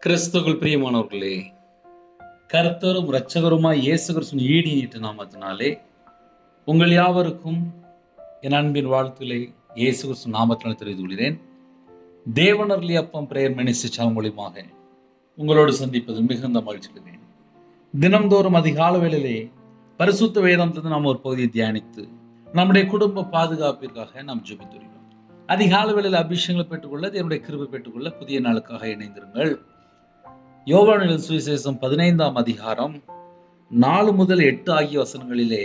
கிறிஸ்துவுக்குள் பிரியமானவர்களே, கர்த்தரும் இரட்சகருமாய் இயேசு கிறிஸ்துவின் ஈடு நாமத்தினாலே உங்கள் யாவருக்கும் என் அன்பின் வாழ்த்துக்களை இயேசு கிறிஸ்து நாமத்தினால் தெரிவித்துக் கொள்கிறேன். தேவனர்லி அப்பம் பிரேயர் மினிஸ்ட்ரி சேனல் மூலமாக உங்களோடு சந்திப்பது மிகுந்த மகிழ்ச்சி அடைகிறேன். தினம்தோறும் அதிகால வேளையிலே பரிசுத்த வேதாந்தத்திலிருந்து நாம் ஒரு பகுதியை தியானித்து நம்முடைய குடும்ப பாதுகாப்பிற்காக நாம் ஜெபித்துள்ளோம். அதிகால வேளையில் அபிஷேகங்களை பெற்றுக்கொள்ள, தேவனுடைய கிருபை பெற்றுக்கொள்ள புதிய நாளுக்காக இணைந்திருங்கள். யோவான் சுவிசேஷம் 15ஆம் அதிகாரம் 4 முதல் 8 ஆகிய வசனங்களிலே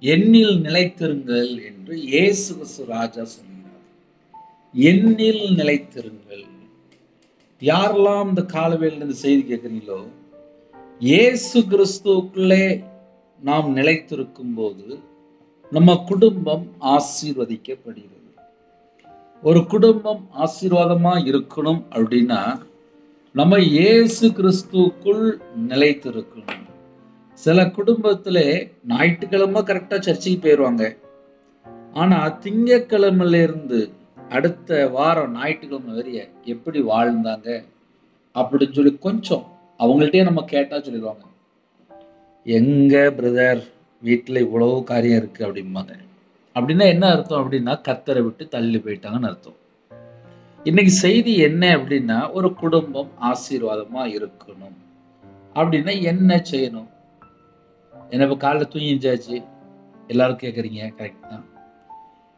எண்ணில் நிலைத்திருங்கள் என்று இயேசு கிறிஸ்து ராஜா சொல்கிறார். எண்ணில் நிலைத்திருங்கள். யாரெல்லாம் இந்த காலவேளையில் இந்த செய்தி கேட்கிறீங்களோ, இயேசு கிறிஸ்துவுக்குள்ளே நாம் நிலைத்திருக்கும் போது நம்ம குடும்பம் ஆசீர்வதிக்கப்படுகிறது. ஒரு குடும்பம் ஆசீர்வாதமா இருக்கணும் அப்படின்னா நம்ம இயேசு கிறிஸ்துவுக்குள் நிலைத்திருக்கணும். சில குடும்பத்திலே ஞாயிற்றுக்கிழமை கரெக்டா சர்ச்சைக்கு போயிடுவாங்க. ஆனா திங்கட்கிழமையில இருந்து அடுத்த வாரம் ஞாயிற்றுக்கிழமை வரைய எப்படி வாழ்ந்தாங்க அப்படின்னு சொல்லி கொஞ்சம் அவங்கள்ட்டே நம்ம கேட்டா சொல்லிடுவாங்க, எங்க பிரதர் வீட்டுல இவ்வளவு காரியம் இருக்கு அப்படிம்பாங்க. அப்படின்னா என்ன அர்த்தம் அப்படின்னா கர்த்தரை விட்டு தள்ளி போயிட்டாங்கன்னு அர்த்தம். இன்னைக்கு செய்தி என்ன அப்படின்னா, ஒரு குடும்பம் ஆசீர்வாதமா இருக்கணும் அப்படின்னா என்ன செய்யணும்? என்ன இப்ப காலைல தூங்கிச்சாச்சு, எல்லாரும் கேட்குறீங்க, கரெக்ட் தான்.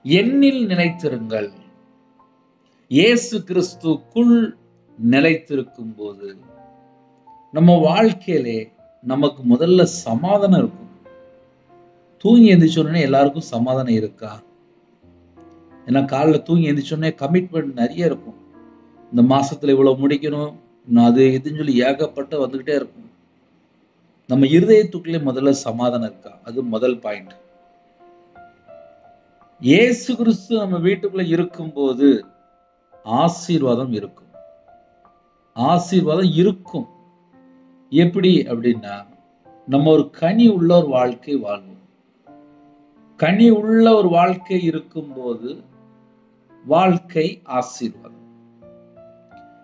எண்ணில் நிலைத்திருங்கள். இயேசு கிறிஸ்துக்குள் நிலைத்திருக்கும் போது நம்ம வாழ்க்கையிலே நமக்கு முதல்ல சமாதானம் இருக்கும். தூங்கி எந்திரிச்சோடனே எல்லாருக்கும் சமாதானம் இருக்கா? ஏன்னா காலைல தூங்கி எந்திரிச்சோடனே கமிட்மெண்ட் நிறைய இருக்கும். இந்த மாசத்துல இவ்வளவு முடிக்கணும், இன்னும் அது இதுன்னு சொல்லி ஏகப்பட்ட வந்துகிட்டே இருக்கும். நம்ம இருதயத்துக்குள்ளே முதல்ல சமாதானம் இருக்கா? அது முதல் பாயிண்ட். இயேசு கிறிஸ்து நம்ம வீட்டுக்குள்ள இருக்கும்போது ஆசீர்வாதம் இருக்கும். ஆசீர்வாதம் இருக்கும். எப்படி அப்படின்னா, நம்ம ஒரு கனி உள்ள ஒரு வாழ்க்கை வாழ்வோம். கனி உள்ள ஒரு வாழ்க்கை இருக்கும்போது வாழ்க்கை ஆசீர்வாதம்.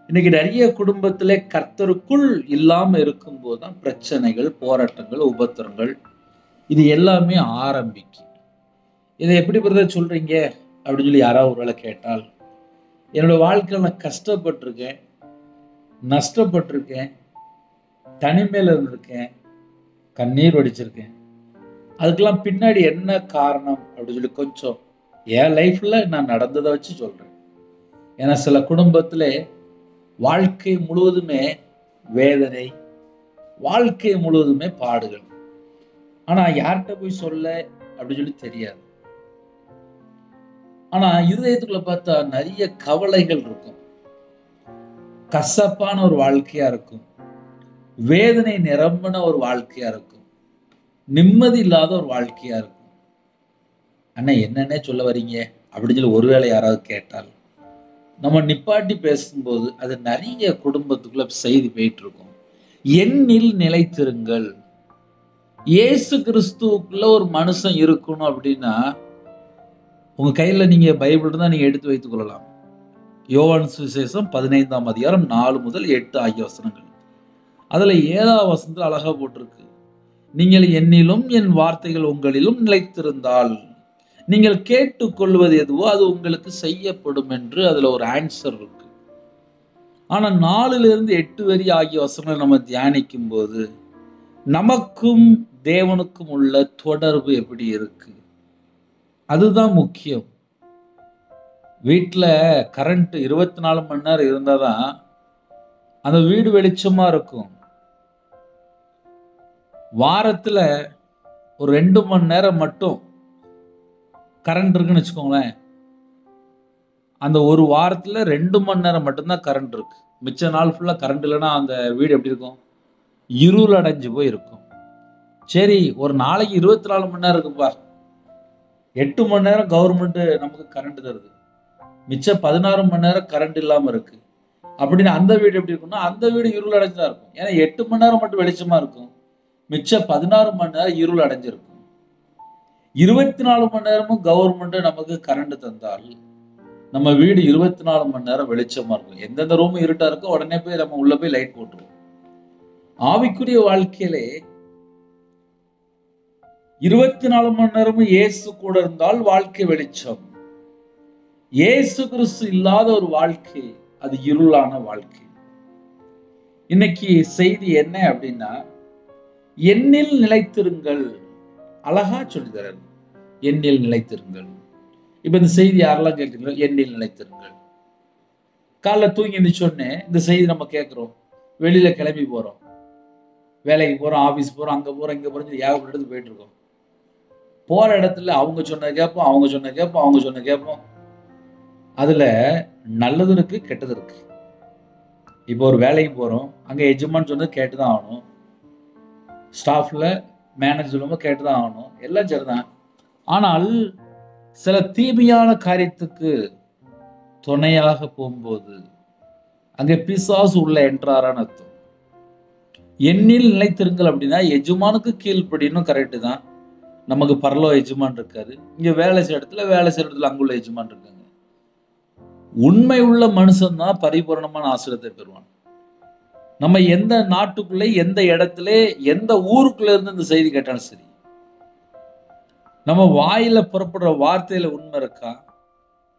இன்னைக்கு நிறைய குடும்பத்திலே கர்த்தருக்குள் இல்லாம இருக்கும்போது தான் பிரச்சனைகள், போராட்டங்கள், உபத்திரங்கள் இது எல்லாமே ஆரம்பிக்கும். இதை எப்படி பிரதர் சொல்றீங்க அப்படின்னு சொல்லி யாராவது ஒருவேளை கேட்டால், என்னோட வாழ்க்கையில நான் கஷ்டப்பட்டிருக்கேன், நஷ்டப்பட்டிருக்கேன், தனிமையில இருந்திருக்கேன், கண்ணீர் வடிச்சிருக்கேன். அதுக்கெல்லாம் பின்னாடி என்ன காரணம் அப்படின்னு சொல்லி கொஞ்சம் என் லைஃப்ல நான் நடந்ததை வச்சு சொல்றேன். ஏன்னா சில குடும்பத்திலே வாழ்க்கை முழுவதுமே வேதனை, வாழ்க்கை முழுவதுமே பாடுகள். ஆனா யார்கிட்ட போய் சொல்ல அப்படின்னு சொல்லி தெரியாது. ஆனா இருதயத்துக்குள்ள பார்த்தா நிறைய கவலைகள் இருக்கும். கசப்பான ஒரு வாழ்க்கையா இருக்கும். வேதனை நிரம்பின ஒரு வாழ்க்கையா இருக்கும். நிம்மதி இல்லாத ஒரு வாழ்க்கையா இருக்கும். அண்ணா என்னன்னே சொல்ல வரீங்க அப்படின்னு சொல்லி ஒருவேளை யாராவது கேட்டால், நம்ம நிப்பாட்டி பேசும்போது அது நிறைய குடும்பத்துக்குள்ள செய்தி போயிட்டு இருக்கும். எண்ணில் நிலைத்திருங்கள். இயேசு கிறிஸ்துவுக்குள்ள ஒரு மனுஷன் இருக்கணும் அப்படின்னா, உங்க கையில நீங்க பைபிள் தான் நீங்க எடுத்து வைத்துக் கொள்ளலாம். யோவான் சுவிசேஷம் 15ஆம் அதிகாரம் 4 முதல் 8 ஆகிய வசனங்கள். அதுல 7ஆம் வசனத்துல அழகா போட்டிருக்கு, நீங்கள் என்னிலும் என் வார்த்தைகள் உங்களிலும் நிலைத்திருந்தால் நீங்கள் கேட்டுக்கொள்வது எதுவோ அது உங்களுக்கு செய்யப்படும் என்று அதுல ஒரு ஆன்சர் இருக்கு. ஆனா 4-8 வரி ஆகிய வசனங்களை நம்ம தியானிக்கும் போது நமக்கும் தேவனுக்கும் உள்ள தொடர்பு எப்படி இருக்கு, அதுதான் முக்கியம். வீட்டுல கரண்ட் 24 மணி நேரம் இருந்தாதான் அந்த வீடு வெளிச்சமா இருக்கும். வாரத்துல ஒரு 2 மணி நேரம் மட்டும் கரண்ட் இருக்குன்னு வச்சுக்கோங்களேன், அந்த ஒரு வாரத்துல 2 மணி நேரம் மட்டும்தான் கரண்ட் இருக்கு. மிச்ச நாள் ஃபுல்லா கரண்ட் இல்லைன்னா அந்த வீடு எப்படி இருக்கும்? இருள் அடைஞ்சு போய் இருக்கும். சரி, ஒரு நாளைக்கு 24 மணி நேரம் இருக்குப்பா, 8 மணி நேரம் கவர்மெண்ட் நமக்கு கரண்ட் தருது, மிச்சம் 16 மணி நேரம் கரண்ட் இல்லாம இருக்கு அப்படின்னு அந்த வீடு எப்படி இருக்கும்னா, அந்த வீடு இருள் அடைஞ்சுதான் இருக்கும். ஏன்னா 8 மணி நேரம் மட்டும் வெளிச்சமா இருக்கும், மிச்சம் 16 மணி நேரம் இருள் அடைஞ்சிருக்கும். 24 மணி நேரமும் கவர்மெண்ட் நமக்கு கரண்ட் தந்தால் நம்ம வீடு 24 மணி நேரம் வெளிச்சமா இருக்கும். எந்தெந்த ரூம் இருட்டா இருக்கோ உடனே போய் நம்ம உள்ள போய் லைட் போட்டுருவோம். ஆவிக்குரிய வாழ்க்கையிலே 24 மணி நேரமும் இயேசு கூட இருந்தால் வாழ்க்கை வெளிச்சம். இயேசு கிறிஸ்து இல்லாத ஒரு வாழ்க்கை அது இருளான வாழ்க்கை. இன்னைக்கு செய்தி என்ன அப்படின்னா, என்னில் நிலைத்திருங்கள். அழகா சொல்லித்தராரு, என்னில் நிலைத்திருங்கள். இப்ப இந்த செய்தி யாரெல்லாம் கேட்கிறீங்களோ என்னில் நிலைத்திருங்கள். காலைல தூங்கி எந்திரிச்சோடனே இந்த செய்தி நம்ம கேட்கிறோம். வெளியில கிளம்பி போறோம், வேலைக்கு போறோம், ஆபீஸ் போறோம், அங்க போறோம், இங்க போறோம், ஏகப்பட்ட இடத்துக்கு போயிட்டு இருக்கோம். போற இடத்துல அவங்க சொன்னதை கேட்போம், அவங்க சொன்னதை கேட்போம், அவங்க சொன்னதை கேட்போம். அதுல நல்லது இருக்கு, கெட்டது இருக்கு. இப்போ ஒரு வேலைக்கு போறோம், அங்க எஜமான் சொன்னது கேட்டுதான் ஆகணும். ஸ்டாஃப்ல மேனேஜர் சொல்லும்போது கேட்டுதான் ஆகணும். எல்லாம் சரிதான். ஆனால் சில தீமையான காரியத்துக்கு துணையாக போகும்போது அங்க பிசாசு உள்ள என்றாரான்னு அர்த்தம். எண்ணில் நிலைத்திருங்கள் அப்படின்னா எஜமானுக்கு கீழ்ப்படினும் கரெக்டு தான். நமக்கு பரலோக எஜமான் இருக்காரு. இங்க வேலை செய்யற இடத்துல அங்குள்ள எஜமான் இருக்காங்க. உண்மை உள்ள மனுஷன் தான் பரிபூரணமான ஆசீர்வாதத்தை பெறுவான். நம்ம எந்த நாட்டுக்குள்ளே, எந்த இடத்துல, எந்த ஊருக்குள்ள இருந்து இந்த செய்தி கேட்டாலும் சரி, நம்ம வாயில புறப்படுற வார்த்தையில உண்மை இருக்கா,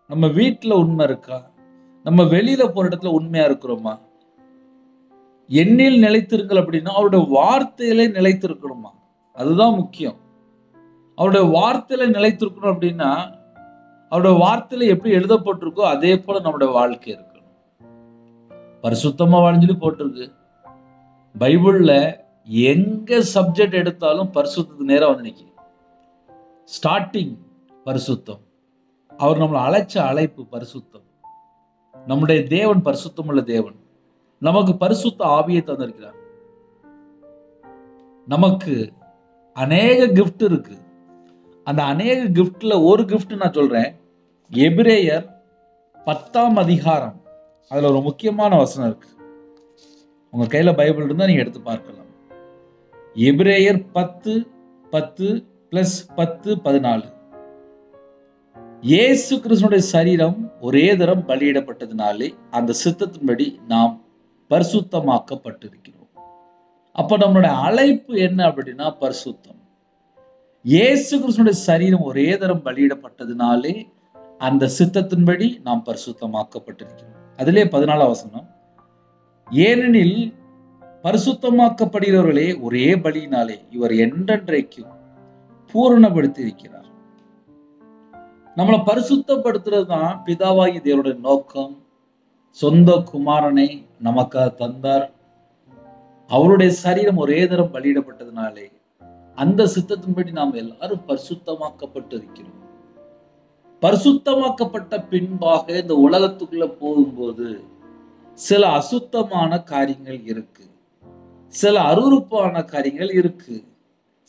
நம்ம வீட்டுல உண்மை இருக்கா, நம்ம வெளியில போற இடத்துல உண்மையா இருக்கிறோமா? எண்ணில் நிலைத்திருங்கள் அப்படின்னா அவருடைய வார்த்தையில நிலைத்திருக்கணுமா? அதுதான் முக்கியம். அவருடைய வார்த்தையில நிலைத்திருக்கணும் அப்படின்னா அவருடைய வார்த்தையில எப்படி எழுதப்பட்டிருக்கோ அதே போல நம்முடைய வாழ்க்கை இருக்கணும். பரிசுத்தமா வாழ்ந்து போட்டிருக்கு. பைபிள்ல எங்க சப்ஜெக்ட் எடுத்தாலும் பரிசுத்தத்துக்கு நேரா வந்து நிற்கும். ஸ்டார்டிங் பரிசுத்தம். அவர் நம்மளை அழைச்ச அழைப்பு பரிசுத்தம். நம்முடைய தேவன் பரிசுத்தம் உள்ள தேவன். நமக்கு பரிசுத்த ஆவியை தந்திருக்கிறார். நமக்கு அநேக கிஃப்ட் இருக்கு. அந்த அநேக கிஃப்ட்ல ஒரு கிஃப்ட் நான் சொல்றேன். எபிரேயர் 10ஆம் அதிகாரம், அதுல ஒரு முக்கியமான வசனம் இருக்கு. உங்க கையில பைபிள் இருந்தா நீங்க எடுத்து பார்க்கலாம். எபிரேயர் 10:10 + 10:14. இயேசு கிறிஸ்துவின் சரீரம் ஒரே தரம் பலியிடப்பட்டதினாலே அந்த சித்தத்தின்படி நாம் பரிசுத்தமாக்கப்பட்டிருக்கிறோம். அப்ப நம்மளுடைய அழைப்பு என்ன அப்படின்னா பரிசுத்தம். இயேசு கிறிஸ்துவின் சரீரம் ஒரே தரம் பலியிடப்பட்டதினாலே அந்த சித்தத்தின்படி நாம் பரிசுத்தமாக்கப்பட்டிருக்கிறோம். அதிலே 14ஆம் வசனம், ஏனெனில் பரிசுத்தமாக்கப்படுகிறவர்களே ஒரே பலியினாலே இவர் என்றென்றைக்கும் பூரணப்படுத்தி இருக்கிறார். நம்மளை பரிசுத்தப்படுத்துறது தான் பிதாவாகி தேவனுடைய நோக்கம். சொந்த குமாரனை நமக்காக தந்தார். அவருடைய சரீரம் ஒரே தரம் பலியிடப்பட்டதினாலே அந்த சித்தத்தின்படி நாம் எல்லாரும் பரிசுத்தமாக்கப்பட்டு இருக்கிறோம். பரிசுத்தமாக்கப்பட்ட பின்பாக இந்த உலகத்துக்குள்ள போகும்போது சில அசுத்தமான காரியங்கள் இருக்கு, சில அருவருப்பான காரியங்கள் இருக்கு,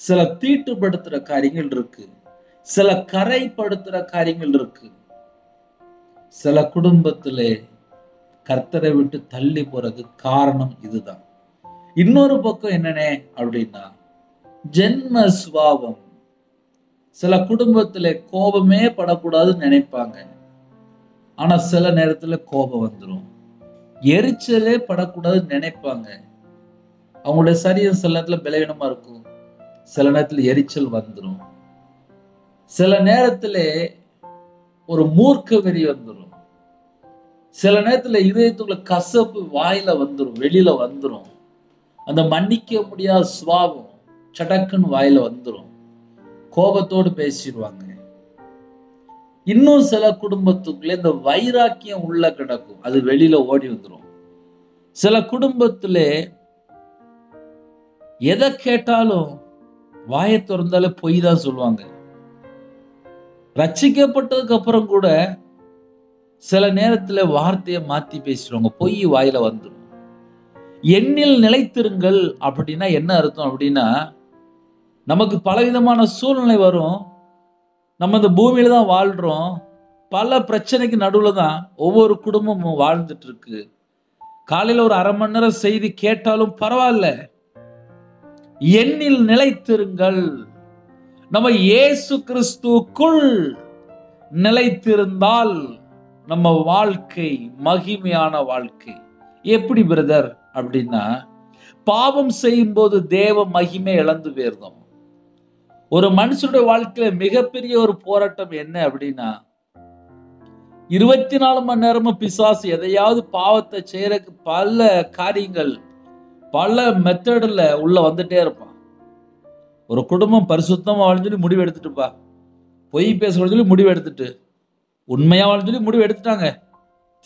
சில தீட்டுப்படுத்துற காரியங்கள் இருக்கு, சில கரைப்படுத்துற காரியங்கள் இருக்கு. சில குடும்பத்திலே கர்த்தரை விட்டு தள்ளி போறது காரணம் இதுதான். இன்னொரு பக்கம் என்னன்னே அப்படின்னா ஜென்ம சுபாவம். சில குடும்பத்துல கோபமே படக்கூடாதுன்னு நினைப்பாங்க. ஆனா சில நேரத்துல கோபம் வந்துடும். எரிச்சலே படக்கூடாதுன்னு நினைப்பாங்க. அவங்களுடைய சரீரம் சில நேரத்துல பலவீனமா இருக்கும், சில நேரத்துல எரிச்சல் வந்துடும். சில நேரத்துல ஒரு மூர்க்க வெறி வந்துடும். சில நேரத்துல இதயத்துக்குள்ள கசப்பு வாயில வந்துடும், வெளியில வந்துடும். அந்த மன்னிக்க முடியாத சுபாவம் சடக்குன்னு வாயில வந்துடும். கோபத்தோடு பேசிடுவாங்க. இன்னும் சில குடும்பத்துக்குள்ள இந்த வைராக்கியம் உள்ள கிடக்கும், அது வெளியில ஓடி வந்துடும். சில குடும்பத்துல எதை கேட்டாலும் வாயை திறந்தாலே பொய் தான் சொல்லுவாங்க. ரட்சிக்கப்பட்டதுக்கு அப்புறம் கூட சில நேரத்துல வார்த்தையை மாத்தி பேசிடுவாங்க, பொய் வாயில வந்துடும். எண்ணில் நிலைத்திருங்கள் அப்படின்னா என்ன அர்த்தம் அப்படின்னா, நமக்கு பலவிதமான சூழ்நிலை வரும். நம்ம இந்த பூமியில தான் வாழ்றோம். பல பிரச்சனைக்கு நடுவுல தான் ஒவ்வொரு குடும்பமும் வாழ்ந்துட்டு இருக்கு. காலையில ஒரு 1/2 மணி நேரம் செய்தி கேட்டாலும் பரவாயில்ல, எண்ணில் நிலைத்திருங்கள். நம்ம இயேசு கிறிஸ்துவுக்குள் நிலைத்திருந்தால் நம்ம வாழ்க்கை மகிமையான வாழ்க்கை. எப்படி பிரதர் அப்படின்னா, பாவம் செய்யும் போது தேவ மகிமை இழந்து போயிருந்தோம். ஒரு மனுஷனுடைய வாழ்க்கையில மிகப்பெரிய ஒரு போராட்டம் என்ன அப்படின்னா, 24 மணி நேரமும் பிசாசு எதையாவது பாவத்தை செய்யறதுக்கு பல காரியங்கள், பல மெத்தட்ல உள்ள வந்துட்டே இருப்பான். ஒரு குடும்பம் பரிசுத்தமா வாழ்ந்து சொல்லி முடிவு எடுத்துட்டுப்பா, பொய் பேச சொல்லி முடிவு எடுத்துட்டு, உண்மையா வாழ்ந்து சொல்லி முடிவு எடுத்துட்டாங்க,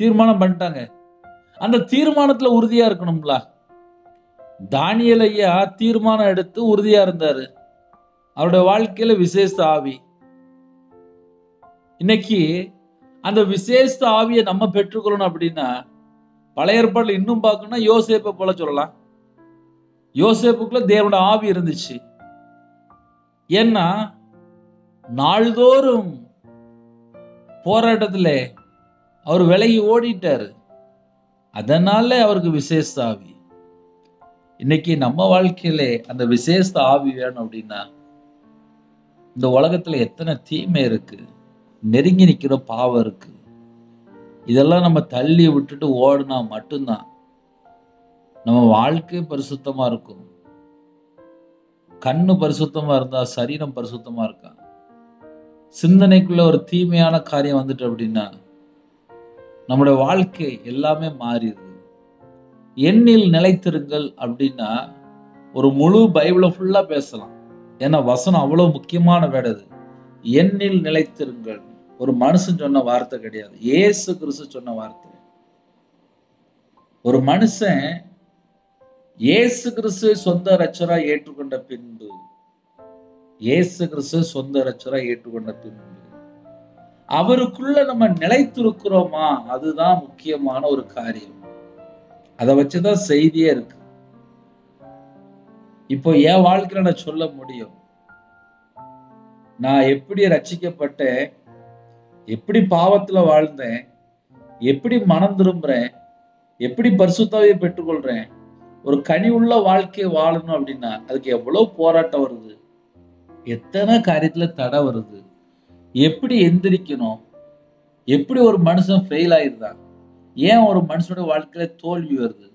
தீர்மானம் பண்ணிட்டாங்க. அந்த தீர்மானத்துல உறுதியா இருக்கணும்ல. தானியேல் ஐயா தீர்மானம் எடுத்து உறுதியா இருந்தாரு. அவருடைய வாழ்க்கையில விசேஷ ஆவி. இன்னைக்கு அந்த விசேஷ ஆவியை நம்ம பெற்றுக்கொள்ளணும் அப்படின்னா, பழைய ஏற்பாடுல இன்னும் பார்க்கணும்னா யோசேப்பை போல சொல்லலாம். யோசேப்புக்குள்ள தேவனோட ஆவி இருந்துச்சு. ஏன்னா நாள்தோறும் போராட்டத்துல அவர் விலகி ஓடிட்டாரு. அதனால அவருக்கு விசேஷ ஆவி. இன்னைக்கு நம்ம வாழ்க்கையில அந்த விசேஷ ஆவி வேணும் அப்படின்னா, இந்த உலகத்துல எத்தனை தீமை இருக்கு, நெருங்கி நிக்கிற பாவம் இருக்கு. இதெல்லாம் நம்ம தள்ளி விட்டுட்டு ஓடுனா மட்டும்தான் நம்ம வாழ்க்கை பரிசுத்தமா இருக்கும். கண்ணு பரிசுத்தமா இருந்தா சரீரம் பரிசுத்தமா இருக்கா. சிந்தனைக்குள்ள ஒரு தீமையான காரியம் வந்துட்டு அப்படின்னா நம்முடைய வாழ்க்கை எல்லாமே மாறிடுது. எண்ணில் நிலைத்திருங்கள் அப்படின்னா ஒரு முழு பைபிளை ஃபுல்லா பேசலாம். ஏன்னா வசனம் அவ்வளவு முக்கியமான வேலை. அது எண்ணில் நிலைத்திருங்கள் ஒரு மனுஷன் சொன்ன வார்த்தை கிடையாது, இயேசு கிறிஸ்து சொன்ன வார்த்தை. ஒரு மனுஷன் இயேசு கிறிஸ்து சொந்த இரட்சகரா ஏற்றுக்கொண்ட பின்பு, இயேசு கிறிஸ்து சொந்த இரட்சகரா ஏற்றுக்கொண்ட பின்பு அவருக்குள்ள நம்ம நிலைத்திருக்கிறோமா, அதுதான் முக்கியமான ஒரு காரியம். அதை வச்சுதான் செய்தியே இருக்கு. இப்போ என் வாழ்க்கையில நான் சொல்ல முடியும், நான் எப்படி ரட்சிக்கப்பட்டேன், எப்படி பாவத்துல வாழ்ந்தேன், எப்படி மனம் திரும்புறேன், எப்படி பரிசுத்தாவியை பெற்றுக்கொள்றேன். ஒரு கனி உள்ள வாழ்க்கையை வாழணும் அப்படின்னா அதுக்கு எவ்வளவு போராட்டம் வருது, எத்தனை காரியத்துல தடை வருது, எப்படி எந்திரிக்கணும், எப்படி ஒரு மனுஷன் ஃபெயில் ஆயிருந்தான், ஏன் ஒரு மனுஷனுடைய வாழ்க்கையில தோல்வி வருது,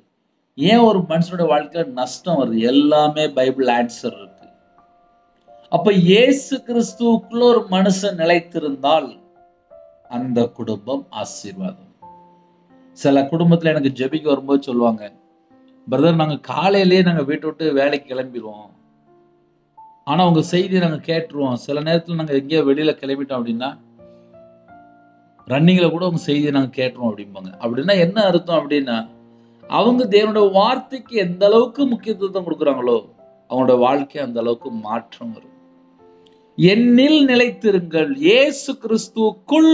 ஏன் ஒரு மனுஷனுடைய வாழ்க்கையில நஷ்டம் வருது, எல்லாமே பைபிள் ஆன்சர் இருக்கு. அப்ப இயேசு கிறிஸ்துவுக்குள்ள ஒரு மனுஷன் நிலைத்திருந்தால் அந்த குடும்பம் ஆசீர்வாதம். சில குடும்பத்துல எனக்கு ஜெபிக்க வரும்போது சொல்லுவாங்க, பிரதர் நாங்க காலையிலேயே நாங்க வீட்டை விட்டு வேலைக்கு கிளம்பிடுவோம், ஆனா உங்க செய்தியை நாங்க கேட்டுருவோம். சில நேரத்துல நாங்க எங்கேயோ வெளியில கிளம்பிட்டோம் அப்படின்னா ரன்னிங்ல கூட உங்க செய்தியை நாங்க கேட்டுருவோம் அப்படிம்பாங்க. அப்படின்னா என்ன அர்த்தம் அப்படின்னா, அவங்க தேவனுடைய வார்த்தைக்கு எந்த அளவுக்கு முக்கியத்துவம் கொடுக்குறாங்களோ அவங்களோட வாழ்க்கை அந்த அளவுக்கு மாற்றம் வரும். என்னில் நிலைத்திருங்கள். இயேசு கிறிஸ்துவுக்குள்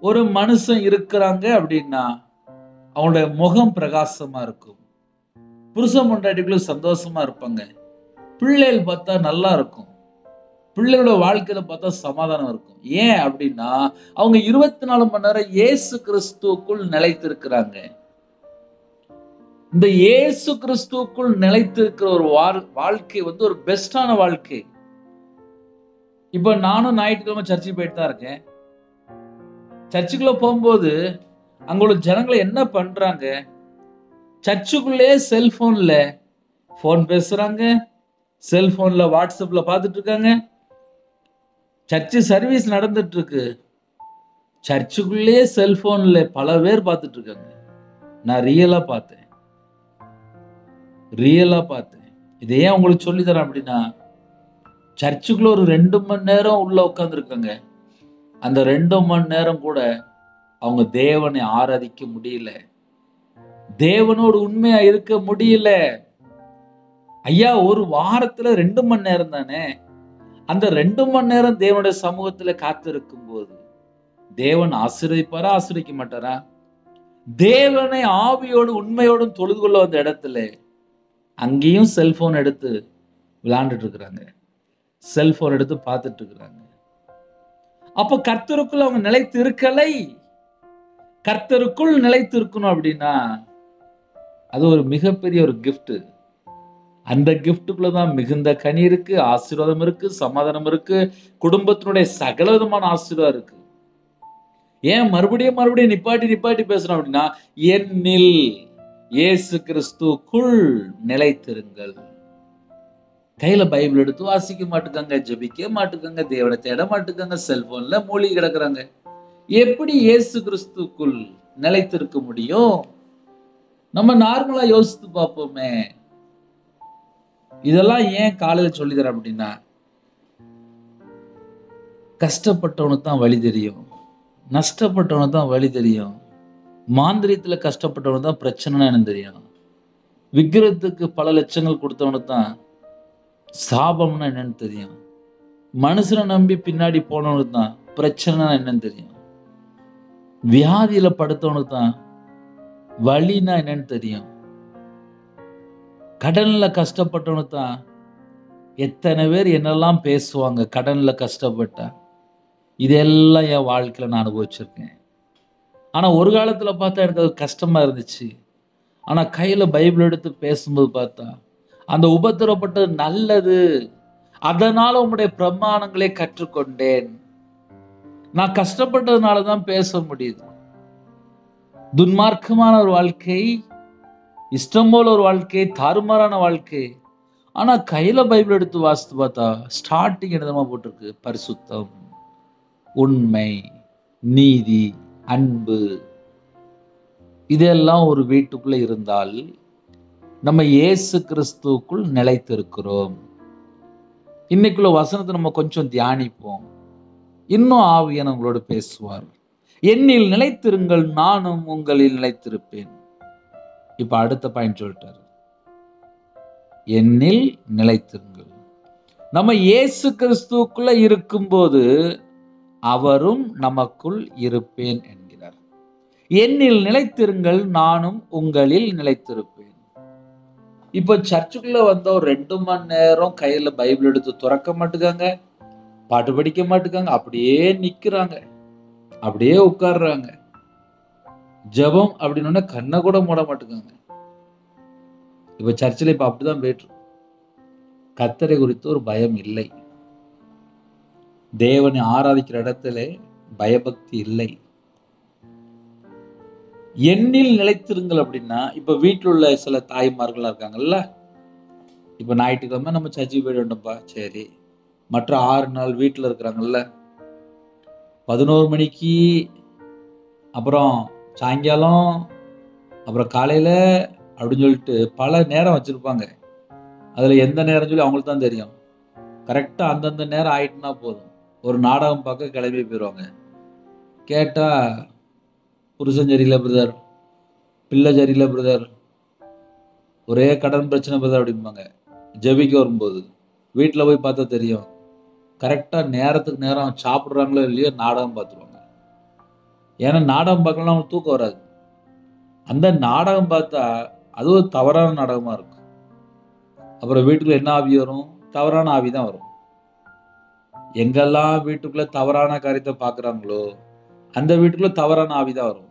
ஒரு மனுஷன் இருக்கிறாங்க அப்படின்னா அவங்களுடைய முகம் பிரகாசமா இருக்கும், புருஷன் பொண்டாட்டிக்குள்ள சந்தோஷமா இருப்பாங்க, பிள்ளைகள் பார்த்தா நல்லா இருக்கும், பிள்ளைகளோட வாழ்க்கையில பார்த்தா சமாதானம் இருக்கும். ஏன் அப்படின்னா அவங்க 24 மணி நேரம் இயேசு கிறிஸ்துவுக்குள் நிலைத்திருக்கிறாங்க. இந்த இயேசு கிறிஸ்துவுக்குள் நிலைத்திருக்கிற ஒரு வாழ்க்கை ஒரு பெஸ்டான வாழ்க்கை. இப்ப நானும் ஞாயிற்றுக்கிழமை சர்ச்சுக்கு போயிட்டு தான் இருக்கேன். சர்ச்சுக்குள்ள போகும்போது அங்க உள்ள ஜனங்களை என்ன பண்றாங்க, சர்ச்சுக்குள்ளே செல்போன்ல போன் பேசுறாங்க, செல்போன்ல வாட்ஸ்அப்ல பார்த்துட்டு இருக்காங்க. சர்ச்சு சர்வீஸ் நடந்துட்டு இருக்கு, சர்ச்சுக்குள்ளே செல்போன்ல பல பேர் பார்த்துட்டு இருக்காங்க. நான் ரியலா பார்த்தேன். இதை ஏன் உங்களுக்கு சொல்லி தரேன் அப்படின்னா, சர்ச்சுக்குள்ள ஒரு 2 மணி நேரம் உள்ள உட்கார்ந்து இருக்காங்க. அந்த 2 மணி நேரம் கூட அவங்க தேவனை ஆராதிக்க முடியல, தேவனோடு உண்மையா இருக்க முடியல. ஐயா ஒரு வாரத்துல 2 மணி நேரம் தானே, அந்த 2 மணி நேரம் தேவனுடைய சமூகத்துல காத்திருக்கும் போது தேவன் ஆசீர்வதிப்பாரா ஆசீர்வதிக்க மாட்டாரா? தேவனை ஆவியோடு உண்மையோடும் தொழுது கொள்ள வந்த இடத்துல அங்கேயும் செல்போன் எடுத்து விளையாண்டுட்டு இருக்கிறாங்க, செல்போன் எடுத்து பார்த்துட்டு இருக்கிறாங்க. அப்ப கர்த்தருக்குள் அவங்க நிலைத்து இருக்கலை. கர்த்தருக்குள் நிலைத்து இருக்கணும் அப்படின்னா அது ஒரு மிகப்பெரிய ஒரு கிஃப்ட். அந்த கிஃப்டுக்குள்ளதான் மிகுந்த கனி இருக்கு, ஆசீர்வாதம் இருக்கு, சமாதானம் இருக்கு, குடும்பத்தினுடைய சகல விதமான ஆசீர்வாதம் இருக்கு. ஏன் மறுபடியும் மறுபடியும் நிப்பாட்டி நிப்பாட்டி பேசுறோம் அப்படின்னா, என்னில் இயேசு கிறிஸ்துக்குள் நிலைத்திருங்கள். கையில பைபிள் எடுத்து வாசிக்க மாட்டுக்காங்க, ஜெபிக்க மாட்டுக்காங்க, தேவனை தேட மாட்டுக்காங்க, செல்போன்ல மூழ்கி கிடக்குறாங்க. எப்படி இயேசு கிறிஸ்துக்குள் நிலைத்திருக்க முடியும்? நம்ம நார்மலா யோசித்து பார்ப்போமே. இதெல்லாம் ஏன் காலையில சொல்லி தரேன் அப்படின்னா, கஷ்டப்பட்டவனுக்கு தான் வழி தெரியும், நஷ்டப்பட்டவனுக்கு தான் வழி தெரியும், மாந்திரியத்துல கஷ்டப்பட்டவனுக்கு தான் பிரச்சனைன்னு எனக்கு தெரியும், விக்கிரத்துக்கு பல லட்சங்கள் கொடுத்தவனுக்கு தான் சாபம்னா என்னன்னு தெரியும், மனுஷனை நம்பி பின்னாடி போனவனுக்கு தான் பிரச்சனைனா என்னன்னு தெரியும், வியாதியில படுத்தவனுக்கு தான் வலினா என்னன்னு தெரியும், கடன்ல கஷ்டப்பட்டவனுக்கு தான் எத்தனை பேர் என்னெல்லாம் பேசுவாங்க கடன்ல கஷ்டப்பட்டா. இதெல்லாம் என் வாழ்க்கையில நான் அனுபவிச்சிருக்கேன். ஆனா ஒரு காலத்துல பார்த்தா எனக்கு அது கஷ்டமா இருந்துச்சு. ஆனா கையில பைபிள் எடுத்து பேசும்போது பார்த்தா அந்த உபத்திரப்பட்டது நல்லது, அதனால உம்முடைய பிரமாணங்களை கற்றுக்கொண்டேன். நான் கஷ்டப்பட்டதுனால தான் பேச முடியுது. துன்மார்க்கமான ஒரு வாழ்க்கை, இஷ்டம் போல ஒரு வாழ்க்கை, தாறுமாறான வாழ்க்கை. ஆனா கையில பைபிள் எடுத்து வாசித்து பார்த்தா ஸ்டார்டிங் என்னமா போட்டிருக்கு? பரிசுத்தம், உண்மை, நீதி, அன்பு. இதெல்லாம் ஒரு வீட்டுக்குள்ள இருந்தால் நம்ம இயேசு கிறிஸ்துவுக்குள் நிலைத்திருக்கிறோம். இன்னைக்குள்ள வசனத்தை நம்ம கொஞ்சம் தியானிப்போம். இன்னும் ஆவியானவர் உங்களோடு பேசுவார். என்னில் நிலைத்திருங்கள், நானும் உங்களில் நிலைத்திருப்பேன். இப்ப அடுத்த பாயிண்ட் சொல்லிட்டாரு, என்னில் நிலைத்திருங்கள். நம்ம இயேசு கிறிஸ்துவுக்குள்ள இருக்கும்போது அவரும் நமக்குள் இருப்பேன் என்கிறார். என்னில் நிலைத்திருங்கள், நானும் உங்களில் நிலைத்திருப்பேன். இப்ப சர்ச்சுக்குள்ள வந்த ஒரு 2 மணி நேரம் கையில பைபிள் எடுத்து துறக்க மாட்டுக்காங்க, பாட்டு படிக்க மாட்டுக்காங்க, அப்படியே நிக்கிறாங்க, அப்படியே உட்கார்றாங்க. ஜெபம் அப்படின்னு கண்ணை கூட மூட மாட்டுக்காங்க. இப்ப சர்ச்சில் இப்ப அப்படிதான் போயிட்டு, கர்த்தரை குறித்து ஒரு பயம் இல்லை. தேவனை ஆராதிக்கிற இடத்துல பயபக்தி இல்லை. எண்ணில் நிலைத்திருங்கள் அப்படின்னா, இப்ப வீட்டில் உள்ள சில தாய்மார்கள் இருக்காங்கல்ல, இப்ப ஞாயிற்றுக்கிழமை நம்ம சர்ச்சுக்கு போயிட வேண்டும்பா, சரி. மற்ற 6 நாள் வீட்டில் இருக்கிறாங்கல்ல, 11 மணிக்கு, அப்புறம் சாயங்காலம், அப்புறம் காலையில அப்படின்னு சொல்லிட்டு பல நேரம் வச்சிருப்பாங்க. அதுல எந்த நேரம் சொல்லி அவங்களுக்கு தான் தெரியும். கரெக்டா அந்தந்த நேரம் ஆயிட்டுனா போதும், ஒரு நாடகம் பார்க்க கிளம்பி போயிடுவாங்க. கேட்டா புருஷன் சரியில்லை பிரதர், பிள்ளை சரியில்லை பிரதர், ஒரே கடன் பிரச்சனை பிரதர் அப்படிம்பாங்க. ஜெபிக்க வரும்போது வீட்டில் போய் பார்த்தா தெரியும், கரெக்டா நேரத்துக்கு நேரம் சாப்பிட்றாங்களோ இல்லையோ நாடகம் பார்த்துருவாங்க. ஏன்னா நாடகம் பார்க்கலாம் அவங்களுக்கு தூக்கம் வராது. அந்த நாடகம் பார்த்தா அது ஒரு தவறான நாடகமா இருக்கும். அப்புறம் வீட்டுக்குள்ள என்ன ஆவி வரும்? தவறான ஆவி தான் வரும். எங்கெல்லாம் வீட்டுக்குள்ள தவறான காரியத்தை பார்க்குறாங்களோ அந்த வீட்டுக்குள்ள தவறான ஆவி தான் வரும்.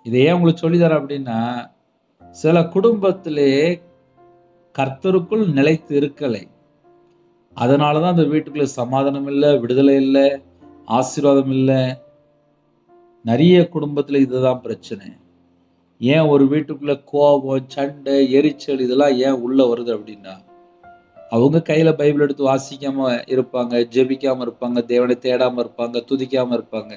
இதை ஏன் உங்களுக்கு சொல்லி தரேன் அப்படின்னா, சில குடும்பத்திலே கர்த்தருக்குள் நிலைத்து இருக்கலை, அதனாலதான் அந்த வீட்டுக்குள்ள சமாதானம் இல்லை, விடுதலை இல்லை, ஆசீர்வாதம் இல்லை. நிறைய குடும்பத்துல இதுதான் பிரச்சனை. ஏன் ஒரு வீட்டுக்குள்ள கோபம், சண்டை, எரிச்சல் இதெல்லாம் ஏன் உள்ள வருது அப்படின்னா, அவங்க கையில பைபிள் எடுத்து வாசிக்காம இருப்பாங்க, ஜெபிக்காம இருப்பாங்க, தேவனை தேடாம இருப்பாங்க, துதிக்காம இருப்பாங்க.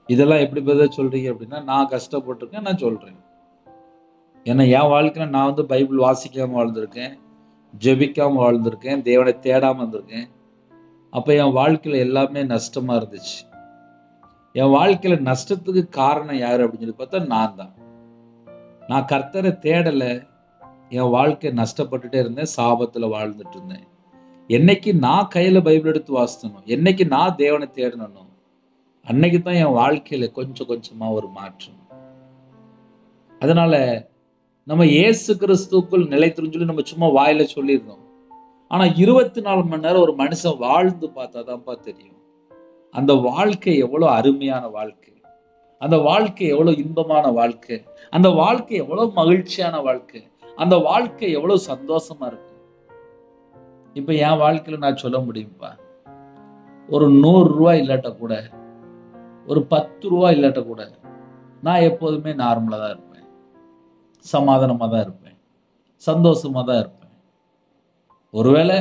இதெல்லாம் எப்படி பதில் சொல்றீங்க அப்படின்னா, நான் கஷ்டப்பட்டிருக்கேன், நான் சொல்றேன். ஏன்னா என் வாழ்க்கையில நான் பைபிள் வாசிக்காம வாழ்ந்திருக்கேன், ஜெபிக்காம வாழ்ந்திருக்கேன், தேவனை தேடாம இருந்திருக்கேன். அப்ப என் வாழ்க்கையில எல்லாமே நஷ்டமா இருந்துச்சு. என் வாழ்க்கையில நஷ்டத்துக்கு காரணம் யாரு அப்படின்னு சொல்லி பார்த்தா நான் தான். நான் கர்த்தரை தேடல, என் வாழ்க்கை நஷ்டப்பட்டுட்டே இருந்தேன், சாபத்துல வாழ்ந்துட்டு இருந்தேன். என்னைக்கு நான் கையில பைபிள் எடுத்து வாசித்தனோ, என்னைக்கு நான் தேவனை தேடணும், அன்னைக்கு தான் என் வாழ்க்கையில கொஞ்சம் கொஞ்சமா ஒரு மாற்றம். அதனால நம்ம இயேசு கிறிஸ்துக்குள் நிலைத்திருன்னு சொல்லி நம்ம சும்மா வாயில சொல்லியிருந்தோம். ஆனா 24 மணி நேரம் ஒரு மனுஷன் வாழ்ந்து பார்த்தாதான்ப்பா தெரியும் அந்த வாழ்க்கை எவ்வளவு அருமையான வாழ்க்கை, அந்த வாழ்க்கை எவ்வளவு இன்பமான வாழ்க்கை, அந்த வாழ்க்கை எவ்வளவு மகிழ்ச்சியான வாழ்க்கை, அந்த வாழ்க்கை எவ்வளவு சந்தோஷமா இருக்கு. இப்ப என் வாழ்க்கையில நான் சொல்ல முடியும்பா, ஒரு 100 ரூபாய் இல்லாட்ட கூட ஒரு 10 ரூபா இல்லாட்ட கூட நான் எப்போதுமே நார்மலாக தான் இருப்பேன், சமாதானமாக தான் இருப்பேன், சந்தோஷமாக தான் இருப்பேன். ஒருவேளை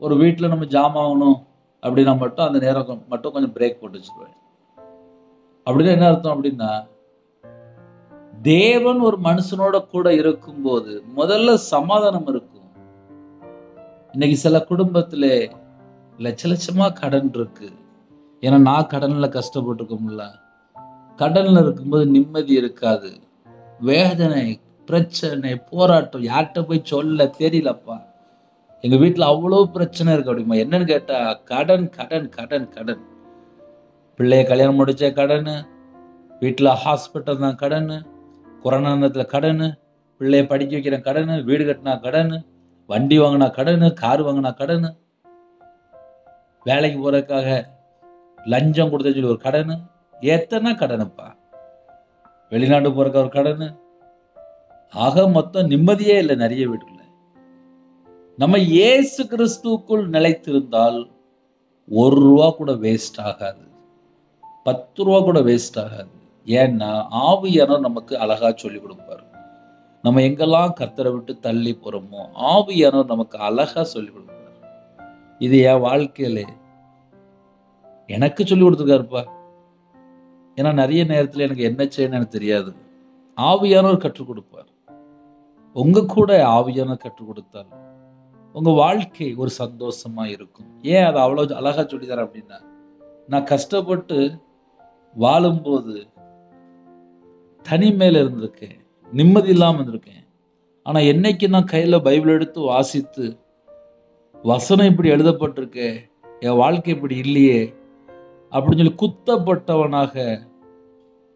ஒரு வீட்டில் நம்ம ஜாமான் வாங்கணும் அப்படின்னா மட்டும் அந்த நேரம் மட்டும் கொஞ்சம் பிரேக் போட்டு வச்சுருவேன். அப்படின்னா என்ன அர்த்தம் அப்படின்னா, தேவன் ஒரு மனுஷனோட கூட இருக்கும்போது முதல்ல சமாதானம் இருக்கும். இன்னைக்கு சில குடும்பத்துல லட்ச லட்சமா கடன் இருக்கு. ஏன்னா நான் கடன்ல கஷ்டப்பட்டுருக்கோம்ல. கடன்ல இருக்கும்போது நிம்மதி இருக்காது. வேதனை, பிரச்சனை, போராட்டம் யார்கிட்ட போய் சொல்ல தெரியலப்பா. எங்க வீட்டுல அவ்வளவு பிரச்சனை இருக்கு அப்படிமா. என்னன்னு கேட்டா கடன் கடன் கடன் கடன். பிள்ளைய கல்யாணம் முடிச்ச கடனு, வீட்டுல ஹாஸ்பிட்டல் தான் கடனு, கொரோனா நேரத்துல கடனு, பிள்ளைய படிக்க வைக்கிற கடனு, வீடு கட்டினா கடனு, வண்டி வாங்கினா கடனு, கார் வாங்கினா கடனு, வேலைக்கு போறதுக்காக லஞ்சம் கொடுத்த சொல்லி ஒரு கடனு, எத்தனை கடனுப்பா. வெளிநாடு போறதுக்கு ஒரு கடனு. ஆக மொத்தம் நிம்மதியே இல்லை நிறைய வீட்டுல. நம்ம இயேசு கிறிஸ்துவுக்குள் நிலைத்திருந்தால் 1 ரூபா கூட வேஸ்ட் ஆகாது, 10 ரூபா கூட வேஸ்ட் ஆகாது. ஏன்னா ஆவியானவர் நமக்கு அழகா சொல்லி கொடுப்பாரு. நம்ம எங்கெல்லாம் கர்த்தரை விட்டு தள்ளி போறோமோ ஆவியானவர் நமக்கு அழகா சொல்லி கொடுப்பாரு. இது என் வாழ்க்கையில எனக்கு சொல்லி கொடுத்துருக்காருப்பா. ஏன்னா நிறைய நேரத்துல எனக்கு என்ன செய்யணும்னு எனக்கு தெரியாது. ஆவியானவர் கற்றுக் கொடுப்பார். உங்க கூட ஆவியானவர் கற்றுக் கொடுத்தால் உங்க வாழ்க்கை ஒரு சந்தோஷமா இருக்கும். ஏன் அதை அவ்வளவு அழகா சொல்லித்தரேன் அப்படின்னா, நான் கஷ்டப்பட்டு வாழும்போது தனிமையில இருந்திருக்கேன், நிம்மதி இல்லாம இருந்திருக்கேன். ஆனா என்னைக்கு நான் கையில பைபிள் எடுத்து வாசித்து வசனம் இப்படி எழுதப்பட்டிருக்கே, என் வாழ்க்கை இப்படி இல்லையே அப்படின்னு சொல்லி குத்தப்பட்டவனாக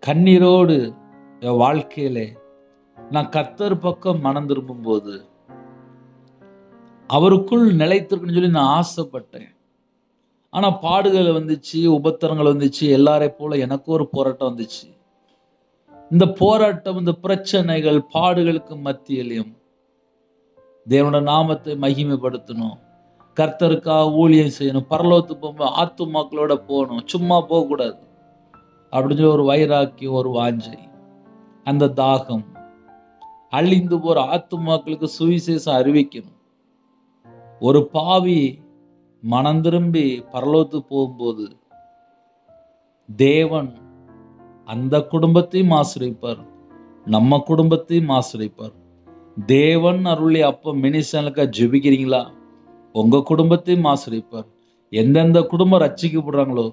கண்ணீரோடு என் வாழ்க்கையில நான் கர்த்தர் பக்கம் மனம் திரும்பும் போது அவருக்குள் நிலைத்திருக்குன்னு சொல்லி நான் ஆசைப்பட்டேன். ஆனா பாடுகள் வந்துச்சு, உபத்திரங்கள் வந்துச்சு, எல்லாரை போல எனக்கு ஒரு போராட்டம் வந்துச்சு. இந்த போராட்டம், இந்த பிரச்சனைகள், பாடுகளுக்கு மத்தியிலையும் தேவனோட நாமத்தை மகிமைப்படுத்தணும், கர்த்தருக்காக ஊழியம் செய்யணும், பரலோகத்துக்கு போகும்போது ஆத்துமாக்களோட போகணும், சும்மா போகக்கூடாது அப்படின்னு சொல்லி ஒரு வைராக்கியம், ஒரு வாஞ்சை, அந்த தாகம், அழிந்து போற ஆத்துமாக்களுக்கு சுவிசேஷம் அறிவிக்கணும். ஒரு பாவி மனம் திரும்பி பரலோகத்துக்கு போகும்போது தேவன் அந்த குடும்பத்தையும் ஆசீர்வதிப்பார், நம்ம குடும்பத்தையும் ஆசீர்வதிப்பார். தேவன் அருளி அப்ப மினிஸ்டனுக்கா ஜெபிக்கிறீங்களா, உங்க குடும்பத்தையும் ஆசீர்வதிப்பார். எந்தெந்த குடும்பம் ரட்சிக்கப்படுறாங்களோ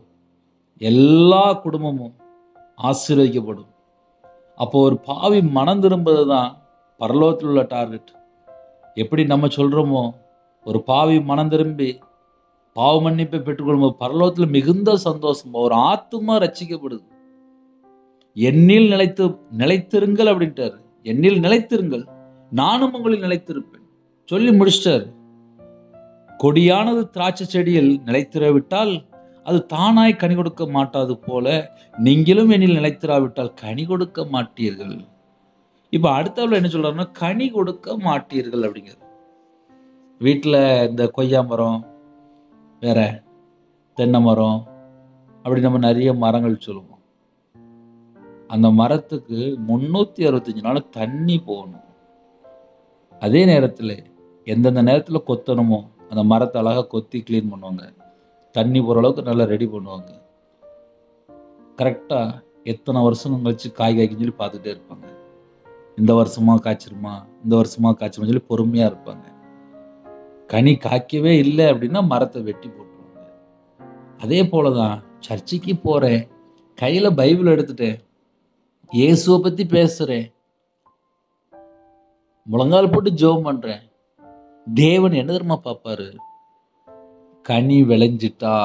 எல்லா குடும்பமும் ஆசீர்வதிக்கப்படும். அப்போ ஒரு பாவி மனம் திரும்புறதுதான் பரலோகத்தில் உள்ள டார்கெட். எப்படி நம்ம சொல்றோமோ, ஒரு பாவி மனம் திரும்பி பாவ மன்னிப்பை பெற்றுக்கொள்ளும்போது பரலோகத்தில் மிகுந்த சந்தோஷம். ஒரு ஆத்துமா ரட்சிக்கப்படுது. என்னில் நிலைத்திருங்கள் அப்படின்ட்டாரு. என்னில் நிலைத்திருங்கள், நானும் உங்களில் நிலைத்திருப்பேன் சொல்லி முடிச்சிட்டாரு. கொடியானது திராட்சை செடியில் நிலைத்திராவிட்டால் அது தானாய் கனி கொடுக்க மாட்டாது போல நீங்களும் என்னில் நிலைத்திராவிட்டால் கனி கொடுக்க மாட்டீர்கள். இப்ப அடுத்தவள என்ன சொல்றாருன்னா, கனி கொடுக்க மாட்டீர்கள் அப்படிங்கிறது. வீட்டுல இந்த கொய்யா மரம், வேற தென்னை மரம், அப்படி நம்ம நிறைய மரங்கள் சொல்லுவோம். அந்த மரத்துக்கு 365 நாள் தண்ணி போகணும். அதே நேரத்துல எந்தெந்த நேரத்துல கொத்தணுமோ அந்த மரத்தை அழகா கொத்தி கிளீன் பண்ணுவாங்க, தண்ணி போற அளவுக்கு நல்லா ரெடி பண்ணுவாங்க. கரெக்டா எத்தனை வருஷம் கழிச்சு காய் காய்க்குன்னு சொல்லி பார்த்துட்டே இருப்பாங்க. இந்த வருஷமா காய்ச்சிருமா, இந்த வருஷமா காய்ச்சிருமா சொல்லி பொறுமையா இருப்பாங்க. கனி காய்க்கவே இல்லை அப்படின்னா மரத்தை வெட்டி போட்டுருவாங்க. அதே போலதான் சர்ச்சைக்கு போறேன், கையில பைபிள் எடுத்துட்டேன், இயேசுவை பத்தி பேசுறேன், முழங்கால் போட்டு ஜெபம் பண்றேன். தேவன் என்ன தெரியுமா பார்ப்பாரு? கனி விளைஞ்சிட்டா,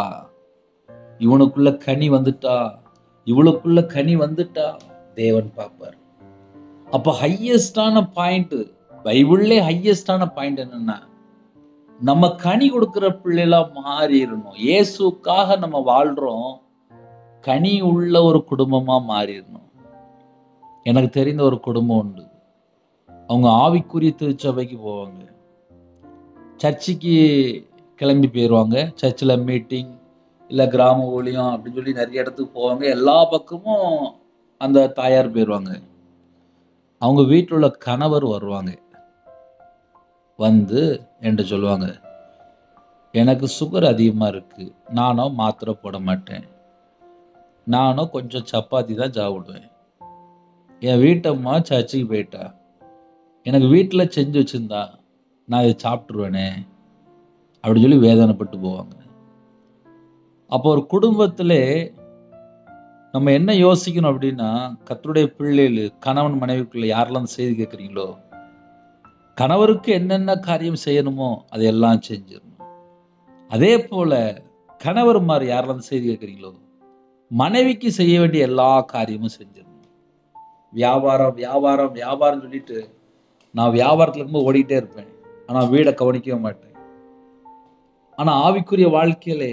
இவனுக்குள்ள கனி வந்துட்டா, இவளுக்குள்ள கனி வந்துட்டா தேவன் பார்ப்பார். அப்ப ஹையஸ்டான பாயிண்ட், பைபிள்லே ஹையஸ்டான பாயிண்ட் என்னன்னா, நம்ம கனி கொடுக்கிற பிள்ளைலாம் மாறிடணும். இயேசுக்காக நம்ம வாழ்றோம், கனி உள்ள ஒரு குடும்பமா மாறிடணும். எனக்கு தெரிந்த ஒரு குடும்பம் உண்டு. அவங்க ஆவிக்குரிய திருச்சபைக்கு போவாங்க, சர்ச்சுக்கு கிளம்பி போயிடுவாங்க, சர்ச்சில் மீட்டிங் இல்லை கிராம ஊழியம் அப்படின்னு சொல்லி நிறைய இடத்துக்கு போவாங்க. எல்லா பக்கமும் அந்த தாயார் போயிடுவாங்க. அவங்க வீட்டில் உள்ள கணவர் வருவாங்க. வந்து என்கிட்ட சொல்லுவாங்க, எனக்கு சுகர் அதிகமாக இருக்கு, நானும் மாத்திரை போட மாட்டேன், நானும் கொஞ்சம் சப்பாத்தி தான் சாப்பிடுவேன், என் வீட்டம்மா சர்ச்சுக்கு போயிட்டா, எனக்கு வீட்டில் செஞ்சு வச்சிருந்தா நான் இதை சாப்பிட்ருவேனே அப்படின்னு சொல்லி வேதனைப்பட்டு போவாங்க. அப்போ ஒரு குடும்பத்திலே நம்ம என்ன யோசிக்கணும் அப்படின்னா, கர்த்தருடைய பிள்ளைகள் கணவன் மனைவிக்குள்ள யாரெல்லாம் செய்தி கேட்குறீங்களோ, கணவருக்கு என்னென்ன காரியம் செய்யணுமோ அதையெல்லாம் செஞ்சிடணும். அதே போல கணவர்மார் யாரெல்லாம் செய்தி கேட்குறீங்களோ, மனைவிக்கு செய்ய வேண்டிய எல்லா காரியமும் செஞ்சிடணும். வியாபாரம் வியாபாரம் வியாபாரம் சொல்லிட்டு நான் வியாபாரத்தில் இருக்கும்போது ஓடிட்டே இருப்பேன், ஆனால் வீடை கவனிக்கவே மாட்டேன். ஆனால் ஆவிக்குரிய வாழ்க்கையிலே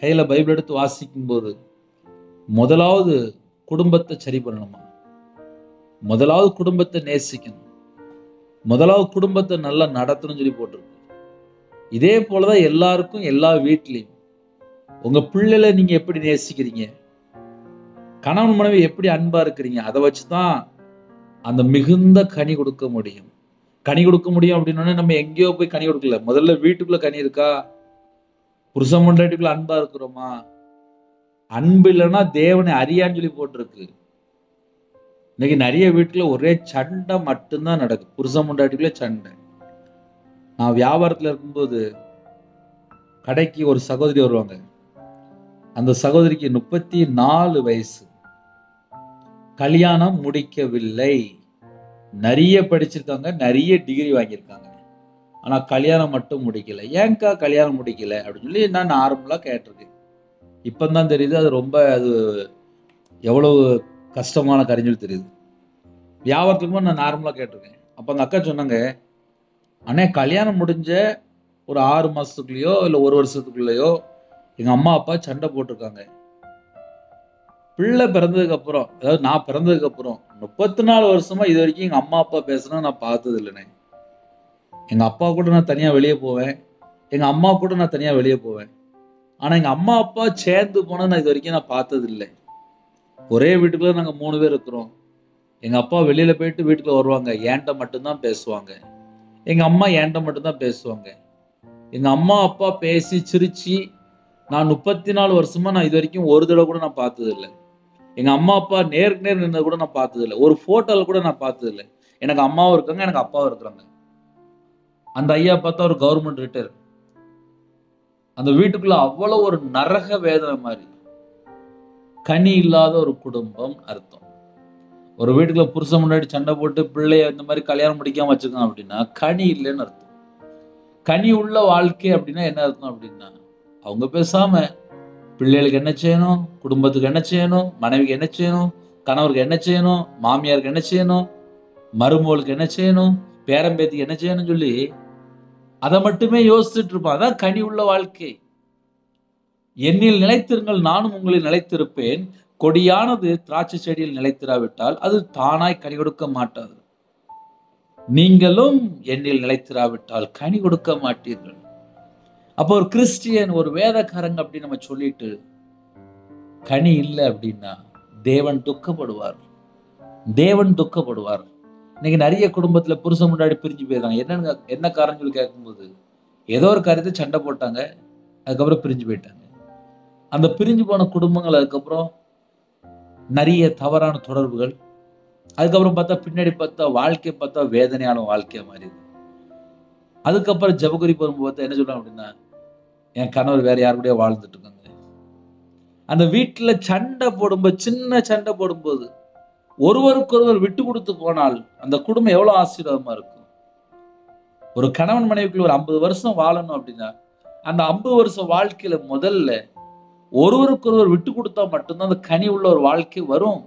கையில் பைபிள் எடுத்து வாசிக்கும் போது முதலாவது குடும்பத்தை சரி பண்ணணுமா, முதலாவது குடும்பத்தை நேசிக்கணும், முதலாவது குடும்பத்தை நல்லா நடத்தணும்னு சொல்லி போட்டிருக்கு. இதே போலதான் எல்லாருக்கும் எல்லா வீட்லையும் உங்க பிள்ளைகளை நீங்க எப்படி நேசிக்கிறீங்க, கணவன் மனைவி எப்படி அன்பா இருக்கிறீங்க, அதை வச்சுதான் அந்த மிகுந்த கனி கொடுக்க முடியும். கனி கொடுக்க முடியும் அப்படின்னா நம்ம எங்கேயோ போய் கனி கொடுக்கல, முதல்ல வீட்டுக்குள்ள கனி இருக்கா, புருஷன் பொண்டாட்டிக்குள்ள அன்பா இருக்கிறோமா. அன்பு இல்லைன்னா தேவனை அறியான்னு சொல்லி போட்டிருக்கு. இன்னைக்கு நிறைய வீட்டுல ஒரே சண்டை மட்டும்தான் நடக்குது, புருஷன் பொண்டாட்டிக்குள்ள சண்டை. நான் வியாபாரத்துல இருக்கும்போது கடைக்கு ஒரு சகோதரி வருவாங்க. அந்த சகோதரிக்கு 34 வயசு, கல்யாணம் முடிக்கவில்லை, நிறைய படிச்சிருக்காங்க, நிறைய டிகிரி வாங்கியிருக்காங்க, ஆனா கல்யாணம் மட்டும் முடிக்கல. ஏன்க்கா கல்யாணம் முடிக்கல அப்படின்னு சொல்லி நான் நார்மலா கேட்டிருக்கேன். இப்பதான் தெரியுது அது ரொம்ப எவ்வளவு கஷ்டமான காரியம் தெரியுது. வியாபாரத்துக்கு நான் நார்மலா கேட்டிருக்கேன். அப்ப அந்த அக்கா சொன்னாங்க, அண்ணே கல்யாணம் முடிஞ்ச ஒரு 6 மாசத்துக்குள்ளேயோ இல்லை 1 வருஷத்துக்குள்ளேயோ எங்க அம்மா அப்பா சண்டை போட்டிருக்காங்க. பிள்ளை பிறந்ததுக்கு அப்புறம், அதாவது நான் பிறந்ததுக்கு அப்புறம் 34 வருஷமா இது வரைக்கும் எங்க அம்மா அப்பா பேசுனா நான் பார்த்தது இல்லைண்ணே. எங்க அப்பா கூட நான் தனியா வெளியே போவேன், எங்க அம்மா கூட நான் தனியா வெளியே போவேன், ஆனா எங்க அம்மா அப்பா சேர்ந்து போனா நான் இது வரைக்கும் நான் பார்த்தது இல்லை. ஒரே வீட்டுக்குள்ள நாங்க 3 பேர் இருக்கிறோம். எங்க அப்பா வெளியில போயிட்டு வீட்டுக்குள்ள வருவாங்க, என்கிட்ட மட்டும்தான் பேசுவாங்க. எங்க அம்மா என்கிட்ட மட்டும்தான் பேசுவாங்க. எங்க அம்மா அப்பா பேசி சிரிச்சு நான் 34 வருஷமா நான் இது வரைக்கும் ஒரு தடவை கூட நான் பார்த்தது இல்லை. எங்க அம்மா அப்பா நேருக்கு நேர் நின்னது கூட நான் பார்த்தது இல்லை, ஒரு போட்டோல கூட நான் பார்த்தது இல்லை. எனக்கு அம்மாவும் இருக்காங்க, எனக்கு அப்பாவும் இருக்கிறாங்க. அந்த ஐயா பார்த்தா ஒரு கவர்மெண்ட் ரிட்டையர். அந்த வீட்டுக்குள்ள அவ்வளவு ஒரு நரக வேதனை மாதிரி. கனி இல்லாத ஒரு குடும்பம் அர்த்தம். ஒரு வீட்டுக்குள்ள புருஷன் முன்னாடி சண்டை போட்டு பிள்ளைய இந்த மாதிரி கல்யாணம் முடிக்காம வச்சுக்கோங்க அப்படின்னா கனி இல்லைன்னு அர்த்தம். கனி உள்ள வாழ்க்கை அப்படின்னா என்ன அர்த்தம் அப்படின்னா, அவங்க பேசாம பிள்ளைகளுக்கு என்ன செய்யணும், குடும்பத்துக்கு என்ன செய்யணும், மனைவிக்கு என்ன செய்யணும், கணவருக்கு என்ன செய்யணும், மாமியாருக்கு என்ன செய்யணும், மருமகளுக்கு என்ன செய்யணும், பேரம்பேத்திக்கு என்ன செய்யணும்னு சொல்லி அதை மட்டுமே யோசிச்சுட்டு இருப்பான். அதான் கனி உள்ள வாழ்க்கை. என்னில் நிலைத்திருங்கள் நானும் உங்களில் நிலைத்திருப்பேன், கொடியானது திராட்சை செடியில் நிலைத்திராவிட்டால் அது தானாய் கனி கொடுக்க மாட்டாது, நீங்களும் என்னில் நிலைத்திராவிட்டால் கனி கொடுக்க மாட்டீர்கள். அப்போ ஒரு கிறிஸ்டியன், ஒரு வேதக்காரங்க அப்படின்னு நம்ம சொல்லிட்டு கனி இல்லை அப்படின்னா தேவன் துக்கப்படுவார், தேவன் துக்கப்படுவார். இன்னைக்கு நிறைய குடும்பத்துல புருஷன் முன்னாடி பிரிஞ்சு போயிடுறாங்க. என்ன காரணம் சொல்லி கேட்கும்போது ஏதோ ஒரு காரியத்தை சண்டை போட்டாங்க, அதுக்கப்புறம் பிரிஞ்சு போயிட்டாங்க. அந்த பிரிஞ்சு போன குடும்பங்கள் அதுக்கப்புறம் நிறைய தவறான தொடர்புகள், அதுக்கப்புறம் பார்த்தா பின்னாடி பார்த்தா வாழ்க்கை பார்த்தா வேதனையான வாழ்க்கையா மாறிடுது. அதுக்கப்புறம் ஜபகுரி போகும்போது என்ன சொல்றாங்க அப்படின்னா, என் கணவர் வேற யாரு கூடயோ வாழ்ந்துட்டு இருக்காங்க. அந்த வீட்டுல சண்டை போடும்போது, சின்ன சண்டை போடும்போது ஒருவருக்கொருவர் விட்டு கொடுத்து போனால் அந்த குடும்பம் எவ்வளவு ஆசீர்வாதமா இருக்கும். ஒரு கணவன் மனைவிக்குள்ள ஒரு 50 வருஷம் வாழணும் அப்படின்னா அந்த 50 வருஷம் வாழ்க்கையில முதல்ல ஒருவருக்கொருவர் விட்டு கொடுத்தா மட்டும்தான் அந்த கனி உள்ள ஒரு வாழ்க்கை வரும்.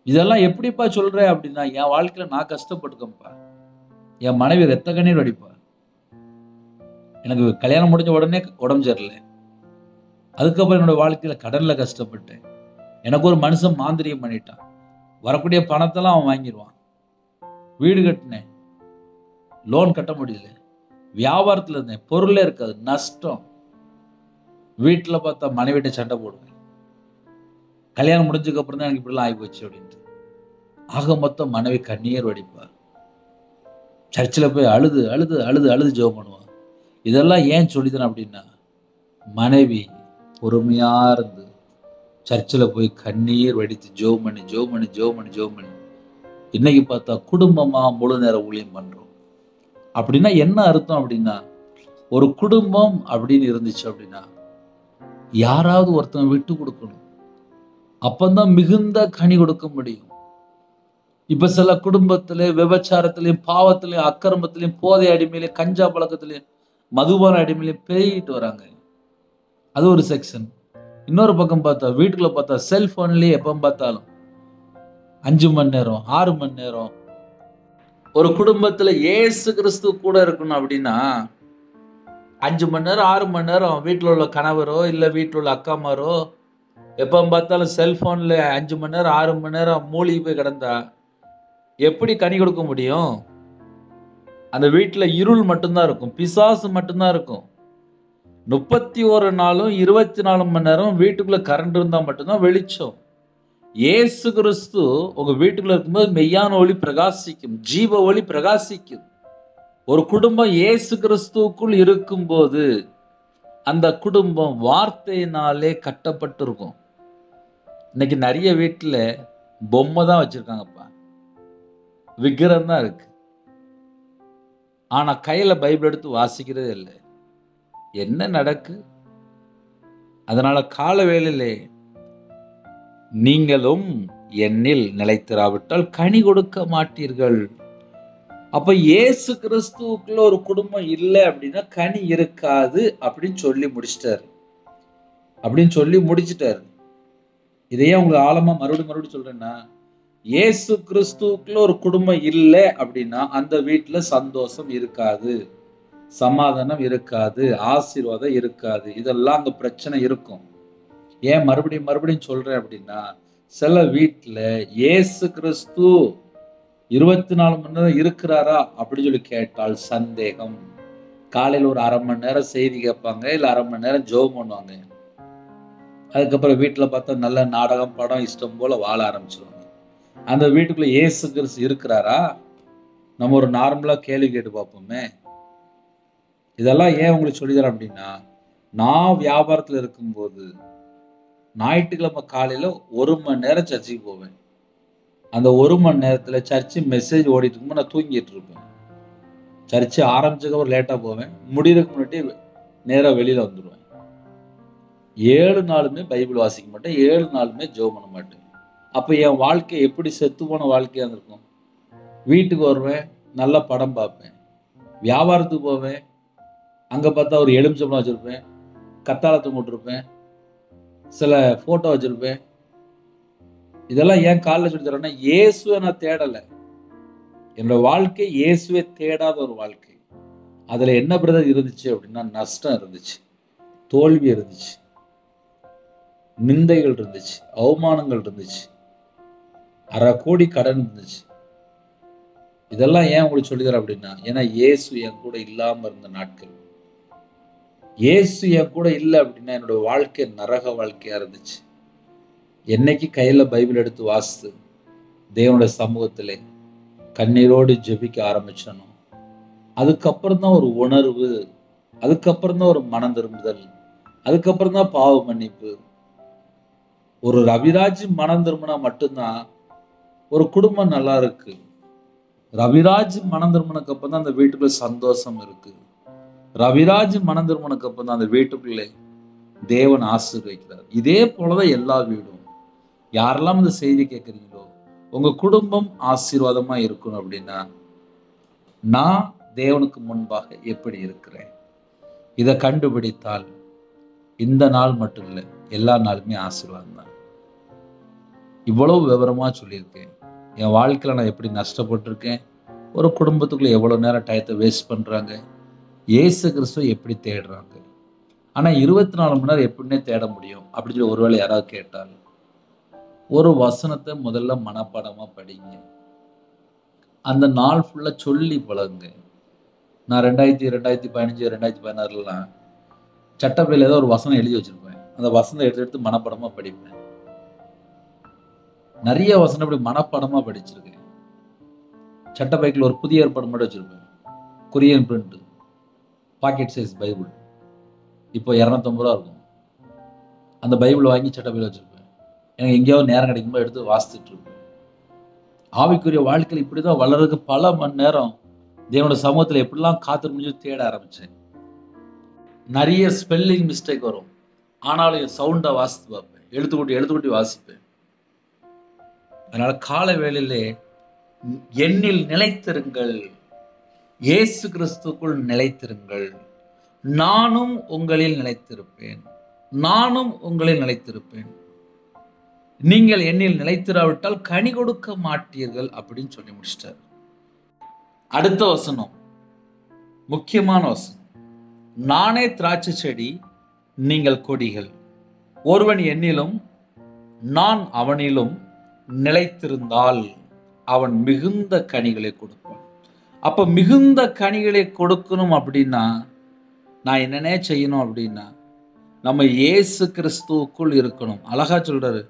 இதெல்லாம் எப்படிப்பா சொல்ற அப்படின்னா, என் வாழ்க்கையில நான் கஷ்டப்பட்டுக்கப்பா, என் மனைவி ரத்த கண்ணீர் வடிப்பா. எனக்கு கல்யாணம் முடிஞ்ச உடனே உடம்பு சரியில்லை, அதுக்கப்புறம் என்னோட வாழ்க்கையில கடன்ல கஷ்டப்பட்டேன், எனக்கு ஒரு மனுஷன் மாந்திரியம் பண்ணிட்டான், வரக்கூடிய பணத்தெல்லாம் அவன் வாங்கிடுவான், வீடு கட்டினேன், லோன் கட்ட முடியல, வியாபாரத்துல இருந்தேன், பொருளே இருக்காது, நஷ்டம். வீட்டில் பார்த்தா மனைவிட்ட சண்டை போடுவேன். கல்யாணம் முடிஞ்சதுக்கு அப்புறம் தான் எனக்கு இப்படிலாம் ஆகிப்போச்சு அப்படின்ட்டு. ஆக மொத்தம் மனைவி கண்ணீர் வடிப்பார். சர்ச்சில் போய் அழுது அழுது அழுது அழுது ஜெபம் பண்ணுவான். இதெல்லாம் ஏன் சொல்லித்தரேன் அப்படின்னா, மனைவி பொறுமையா இருந்து சர்ச்சில் போய் கண்ணீர் வடித்து ஜெபம் பண்ணி ஜெபம் பண்ணி ஜெபம் பண்ணி ஜெபம் பண்ணி இன்னைக்கு பார்த்தா குடும்பமா முழு நேர ஊழியம் பண்றோம். அப்படின்னா என்ன அர்த்தம் அப்படின்னா, ஒரு குடும்பம் அப்படின்னு இருந்துச்சு அப்படின்னா யாராவது ஒருத்தன் விட்டு கொடுக்கணும். அப்பந்தான் மிகுந்த கனி கொடுக்க முடியும். இப்ப சில குடும்பத்திலே விபச்சாரத்திலையும் பாவத்திலையும் அக்கிரமத்திலையும் போதை அடிமையிலையும் கஞ்சா பழக்கத்திலையும் மதுபான அடிமையிலையும் பெருகிட்டு வராங்க. அது ஒரு செக்ஷன். இன்னொரு பக்கம் பார்த்தா வீட்டுக்குள்ள பார்த்தா செல்போன்லயே எப்ப பார்த்தாலும் 5 மணி நேரம் 6 மணி நேரம். ஒரு குடும்பத்துல இயேசு கிறிஸ்து கூட இருக்கணும் அப்படின்னா 5 மணி நேரம் 6 மணி நேரம் வீட்டுல உள்ள கணவரோ இல்ல வீட்டுல உள்ள அக்காமாரோ எப்ப பார்த்தாலும் செல்போன்ல 5 மணி நேரம் 6 மணி நேரம் மூழ்கி போய் கிடந்தா எப்படி கனி கொடுக்க முடியும்? அந்த வீட்டுல இருள் மட்டும்தான் இருக்கும், பிசாசு மட்டும்தான் இருக்கும். 31 நாளும் 24 மணி நேரம் வீட்டுக்குள்ள கரண்ட் இருந்தா மட்டும்தான் வெளிச்சம். இயேசு கிறிஸ்து உங்க வீட்டுக்குள்ள இருக்கும்போது மெய்யான ஒளி பிரகாசிக்கும், ஜீவ ஒளி பிரகாசிக்கும். ஒரு குடும்பம் இயேசு கிறிஸ்துக்குள் இருக்கும்போது அந்த குடும்பம் வார்த்தையினாலே கட்டப்பட்டு இருக்கும். இன்னைக்கு நிறைய வீட்டுல பொம்மை தான் வச்சிருக்காங்கப்பா, விக்கிரம் தான் இருக்கு. ஆனா கையில பைபிள் எடுத்து வாசிக்கிறதே இல்லை. என்ன நடக்கு? அதனால கால வேளையிலே நீங்களும் என்னில் நிலைத்திராவிட்டால் கனி கொடுக்க மாட்டீர்கள். அப்ப இயேசு கிறிஸ்துவுக்குள்ள ஒரு குடும்பம் இல்லை அப்படின்னா கனி இருக்காது அப்படின்னு சொல்லி முடிச்சிட்டாரு. இதையே உங்களுக்கு ஆழமா மறுபடியும் சொல்றேன்னா, இயேசு கிறிஸ்துவுக்குள்ள ஒரு குடும்பம் இல்லை அப்படின்னா அந்த வீட்டுல சந்தோஷம் இருக்காது, சமாதானம் இருக்காது, ஆசீர்வாதம் இருக்காது. இதெல்லாம் அங்க பிரச்சனை இருக்கும். ஏன் மறுபடியும் சொல்றேன் அப்படின்னா, சில வீட்டுல இயேசு கிறிஸ்து 24 மணி நேரம் இருக்கிறாரா அப்படின்னு சொல்லி கேட்டால் சந்தேகம். காலையில் ஒரு அரை மணி நேரம் செய்தி கேட்பாங்க, இல்ல அரை மணி நேரம் ஜெபம் பண்ணுவாங்க. அதுக்கப்புறம் வீட்டுல பார்த்தா நல்ல நாடகம் படம் இஷ்டம் போல வாழ ஆரம்பிச்சிருவாங்க. அந்த வீட்டுக்குள்ள இயேசு கிறிஸ்து இருக்கிறாரா? நம்ம ஒரு நார்மலா கேள்வி கேட்டு பார்ப்போமே. இதெல்லாம் ஏன் உங்களுக்கு சொல்லித்தரேன் அப்படின்னா, நான் வியாபாரத்துல இருக்கும்போது ஞாயிற்றுக்கிழமை காலையில 1 மணி நேரம் சர்ச்சுக்கு போவேன். அந்த 1 மணி நேரத்துல சர்ச்சு மெசேஜ் ஓடிட்டு இருக்கும்போது நான் தூங்கிட்டு இருப்பேன். சர்ச்சு ஆரம்பிச்சதுக்கு லேட்டா போவேன், முடியறதுக்கு முன்னாடி நேரா வெளியில வந்துடுவேன். 7 நாளுமே பைபிள் வாசிக்க மாட்டேன், 7 நாளுமே ஜெபம் பண்ண மாட்டேன். அப்ப என் வாழ்க்கை எப்படி செத்து போன வாழ்க்கையா இருந்திருக்கும்? வீட்டுக்கு வருவேன், நல்ல படம் பார்ப்பேன். வியாபாரத்துக்கு போவேன், அங்க பார்த்தா ஒரு எலுமிச்சம்பழம் வச்சிருப்பேன், கத்தாழை போட்டிருப்பேன், சில போட்டோ வச்சிருப்பேன். இதெல்லாம் ஏன் காலைல சொல்லி தரேன்னா, இயேசுவை நான் தேடல. என்னோட வாழ்க்கை இயேசுவை தேடாத ஒரு வாழ்க்கை. அதுல என்ன பிரதர் இருந்துச்சு அப்படின்னா, நஷ்டம் இருந்துச்சு, தோல்வி இருந்துச்சு, நிந்தைகள் இருந்துச்சு, அவமானங்கள் இருந்துச்சு, 1/2 கோடி கடன் இருந்துச்சு. இதெல்லாம் ஏன் உங்களுக்கு சொல்லித்தரேன் அப்படின்னா, ஏன்னா இயேசு என் கூட இல்லாம இருந்த நாட்கள். இயேசு என் கூட இல்லை அப்படின்னா என்னோட வாழ்க்கை நரக வாழ்க்கையா இருந்துச்சு. என்னைக்கு கையில பைபிள் எடுத்து வாசித்து தேவனுடைய சமூகத்திலே கண்ணீரோடு ஜெபிக்க ஆரம்பிச்சனோ, அதுக்கப்புறம் தான் ஒரு உணர்வு, அதுக்கப்புறம் தான் ஒரு மனம் திரும்புதல், அதுக்கப்புறம் தான் பாவ மன்னிப்பு. ஒரு ரவிராஜ் மனம் திரும்பினா மட்டும்தான் ஒரு குடும்பம் நல்லா இருக்கு. ரவிராஜ் மனம் திரும்பினதுக்கு அப்புறம் தான் அந்த வீட்டுக்குள்ள சந்தோஷம் இருக்கு. ரவிராஜ் மனம் திரும்பினதுக்கு அப்புறம் தான் அந்த வீட்டுக்குள்ளே தேவன் ஆசீர்வதிக்கிறார். இதே போலதான் எல்லா வீடும். யாரெல்லாம் இந்த செய்தி கேட்குறீங்களோ, உங்க குடும்பம் ஆசீர்வாதமா இருக்கணும் அப்படின்னா, நான் தேவனுக்கு முன்பாக எப்படி இருக்கிறேன் இதை கண்டுபிடித்தால் இந்த நாள் மட்டும் இல்லை, எல்லா நாளுமே ஆசீர்வாதம் தான். இவ்வளவு விவரமா சொல்லியிருக்கேன். என் வாழ்க்கையில நான் எப்படி நஷ்டப்பட்டிருக்கேன், ஒரு குடும்பத்துக்குள்ள எவ்வளவு நேரம் டயத்தை வேஸ்ட் பண்றாங்க, இயேசு கிறிஸ்துவை எப்படி தேடுறாங்க. ஆனா 24 மணி நேரம் எப்படின்னே தேட முடியும் அப்படின்னு சொல்லி ஒருவேளை யாராவது கேட்டால், ஒரு வசனத்தை முதல்ல மனப்பாடமா படிங்க. அந்த நாள் ஃபுல்லா சொல்லி பழகுங்க. நான் 2015 2016 சட்டப்பையில் ஏதோ ஒரு வசனம் எழுதி வச்சிருப்பேன். அந்த வசனம் எடுத்து எடுத்து மனப்பாடமா படிப்பேன். நிறைய வசனம் இப்படி மனப்பாடமா படிச்சிருக்கேன். சட்டப்பைக்குள்ள ஒரு புதிய ஏற்பாடு மட்டும் வச்சிருப்பேன். Korean print pocket size Bible. இப்போ 250 ரூபா இருக்கும். அந்த பைபிள் வாங்கி சட்டப்பையில் வச்சிருப்பேன். எனக்கு எங்கேயாவது நேரம் கிடைக்கும்போது எடுத்து வாசித்துட்டு இருப்பேன். ஆவிக்குரிய வாழ்க்கையில் இப்படிதான் வளர்றதுக்கு பல மணி நேரம் தேவனோட சமூகத்தில் எப்படிலாம் காத்து முடிஞ்சு தேட ஆரம்பிச்சேன். நிறைய ஸ்பெல்லிங் மிஸ்டேக் வரும். ஆனாலும் என் சவுண்டா வாசித்து பார்ப்பேன். எழுத்துக்கூட்டி வாசிப்பேன். அதனால கால வேளையிலே என்னில் நிலைத்திருங்கள், இயேசு கிறிஸ்துக்குள் நிலைத்திருங்கள், நானும் உங்களில் நிலைத்திருப்பேன், நானும் உங்களில் நிலைத்திருப்பேன், நீங்கள் என்னில் நிலைத்திராவிட்டால் கனி கொடுக்க மாட்டீர்கள் அப்படின்னு சொல்லி முடிச்சிட்டார். அடுத்த வசனம் முக்கியமான வசனம். நானே திராட்சை செடி, நீங்கள் கொடிகள். ஒருவன் என்னிலும் நான் அவனிலும் நிலைத்திருந்தால் அவன் மிகுந்த கனிகளை கொடுப்பான். அப்ப மிகுந்த கனிகளை கொடுக்கணும் அப்படின்னா நான் என்னன்னே செய்யணும் அப்படின்னா நம்ம இயேசு கிறிஸ்துவுக்குள் இருக்கணும். அழகா சொல்றாரு,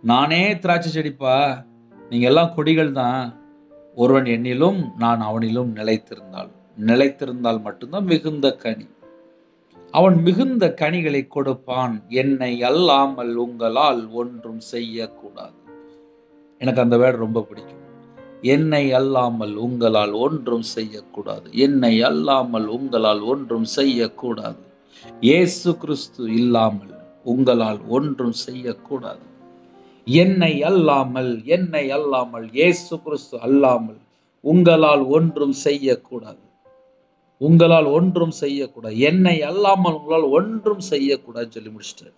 நானே திராட்சை செடிப்பா, நீங்க எல்லாம் கொடிகள் தான். ஒருவன் என்னிலும் நான் அவனிலும் நிலைத்திருந்தால் மட்டும்தான் மிகுந்த கனி. அவன் மிகுந்த கனிகளை கொடுப்பான். என்னை அல்லாமல் உங்களால் ஒன்றும் செய்யக்கூடாது. எனக்கு அந்த வேர்டு ரொம்ப பிடிக்கும். என்னை அல்லாமல் உங்களால் ஒன்றும் செய்யக்கூடாது. என்னை அல்லாமல் உங்களால் ஒன்றும் செய்யக்கூடாது. இயேசு கிறிஸ்து இல்லாமல் உங்களால் ஒன்றும் செய்யக்கூடாது. என்னை அல்லாமல் இயேசு கிறிஸ்து அல்லாமல் உங்களால் ஒன்றும் செய்யக்கூடாது. உங்களால் ஒன்றும் செய்யக்கூடாது. என்னை அல்லாமல் உங்களால் ஒன்றும் செய்யக்கூடாதுன்னு சொல்லி முடிச்சிட்டாரு.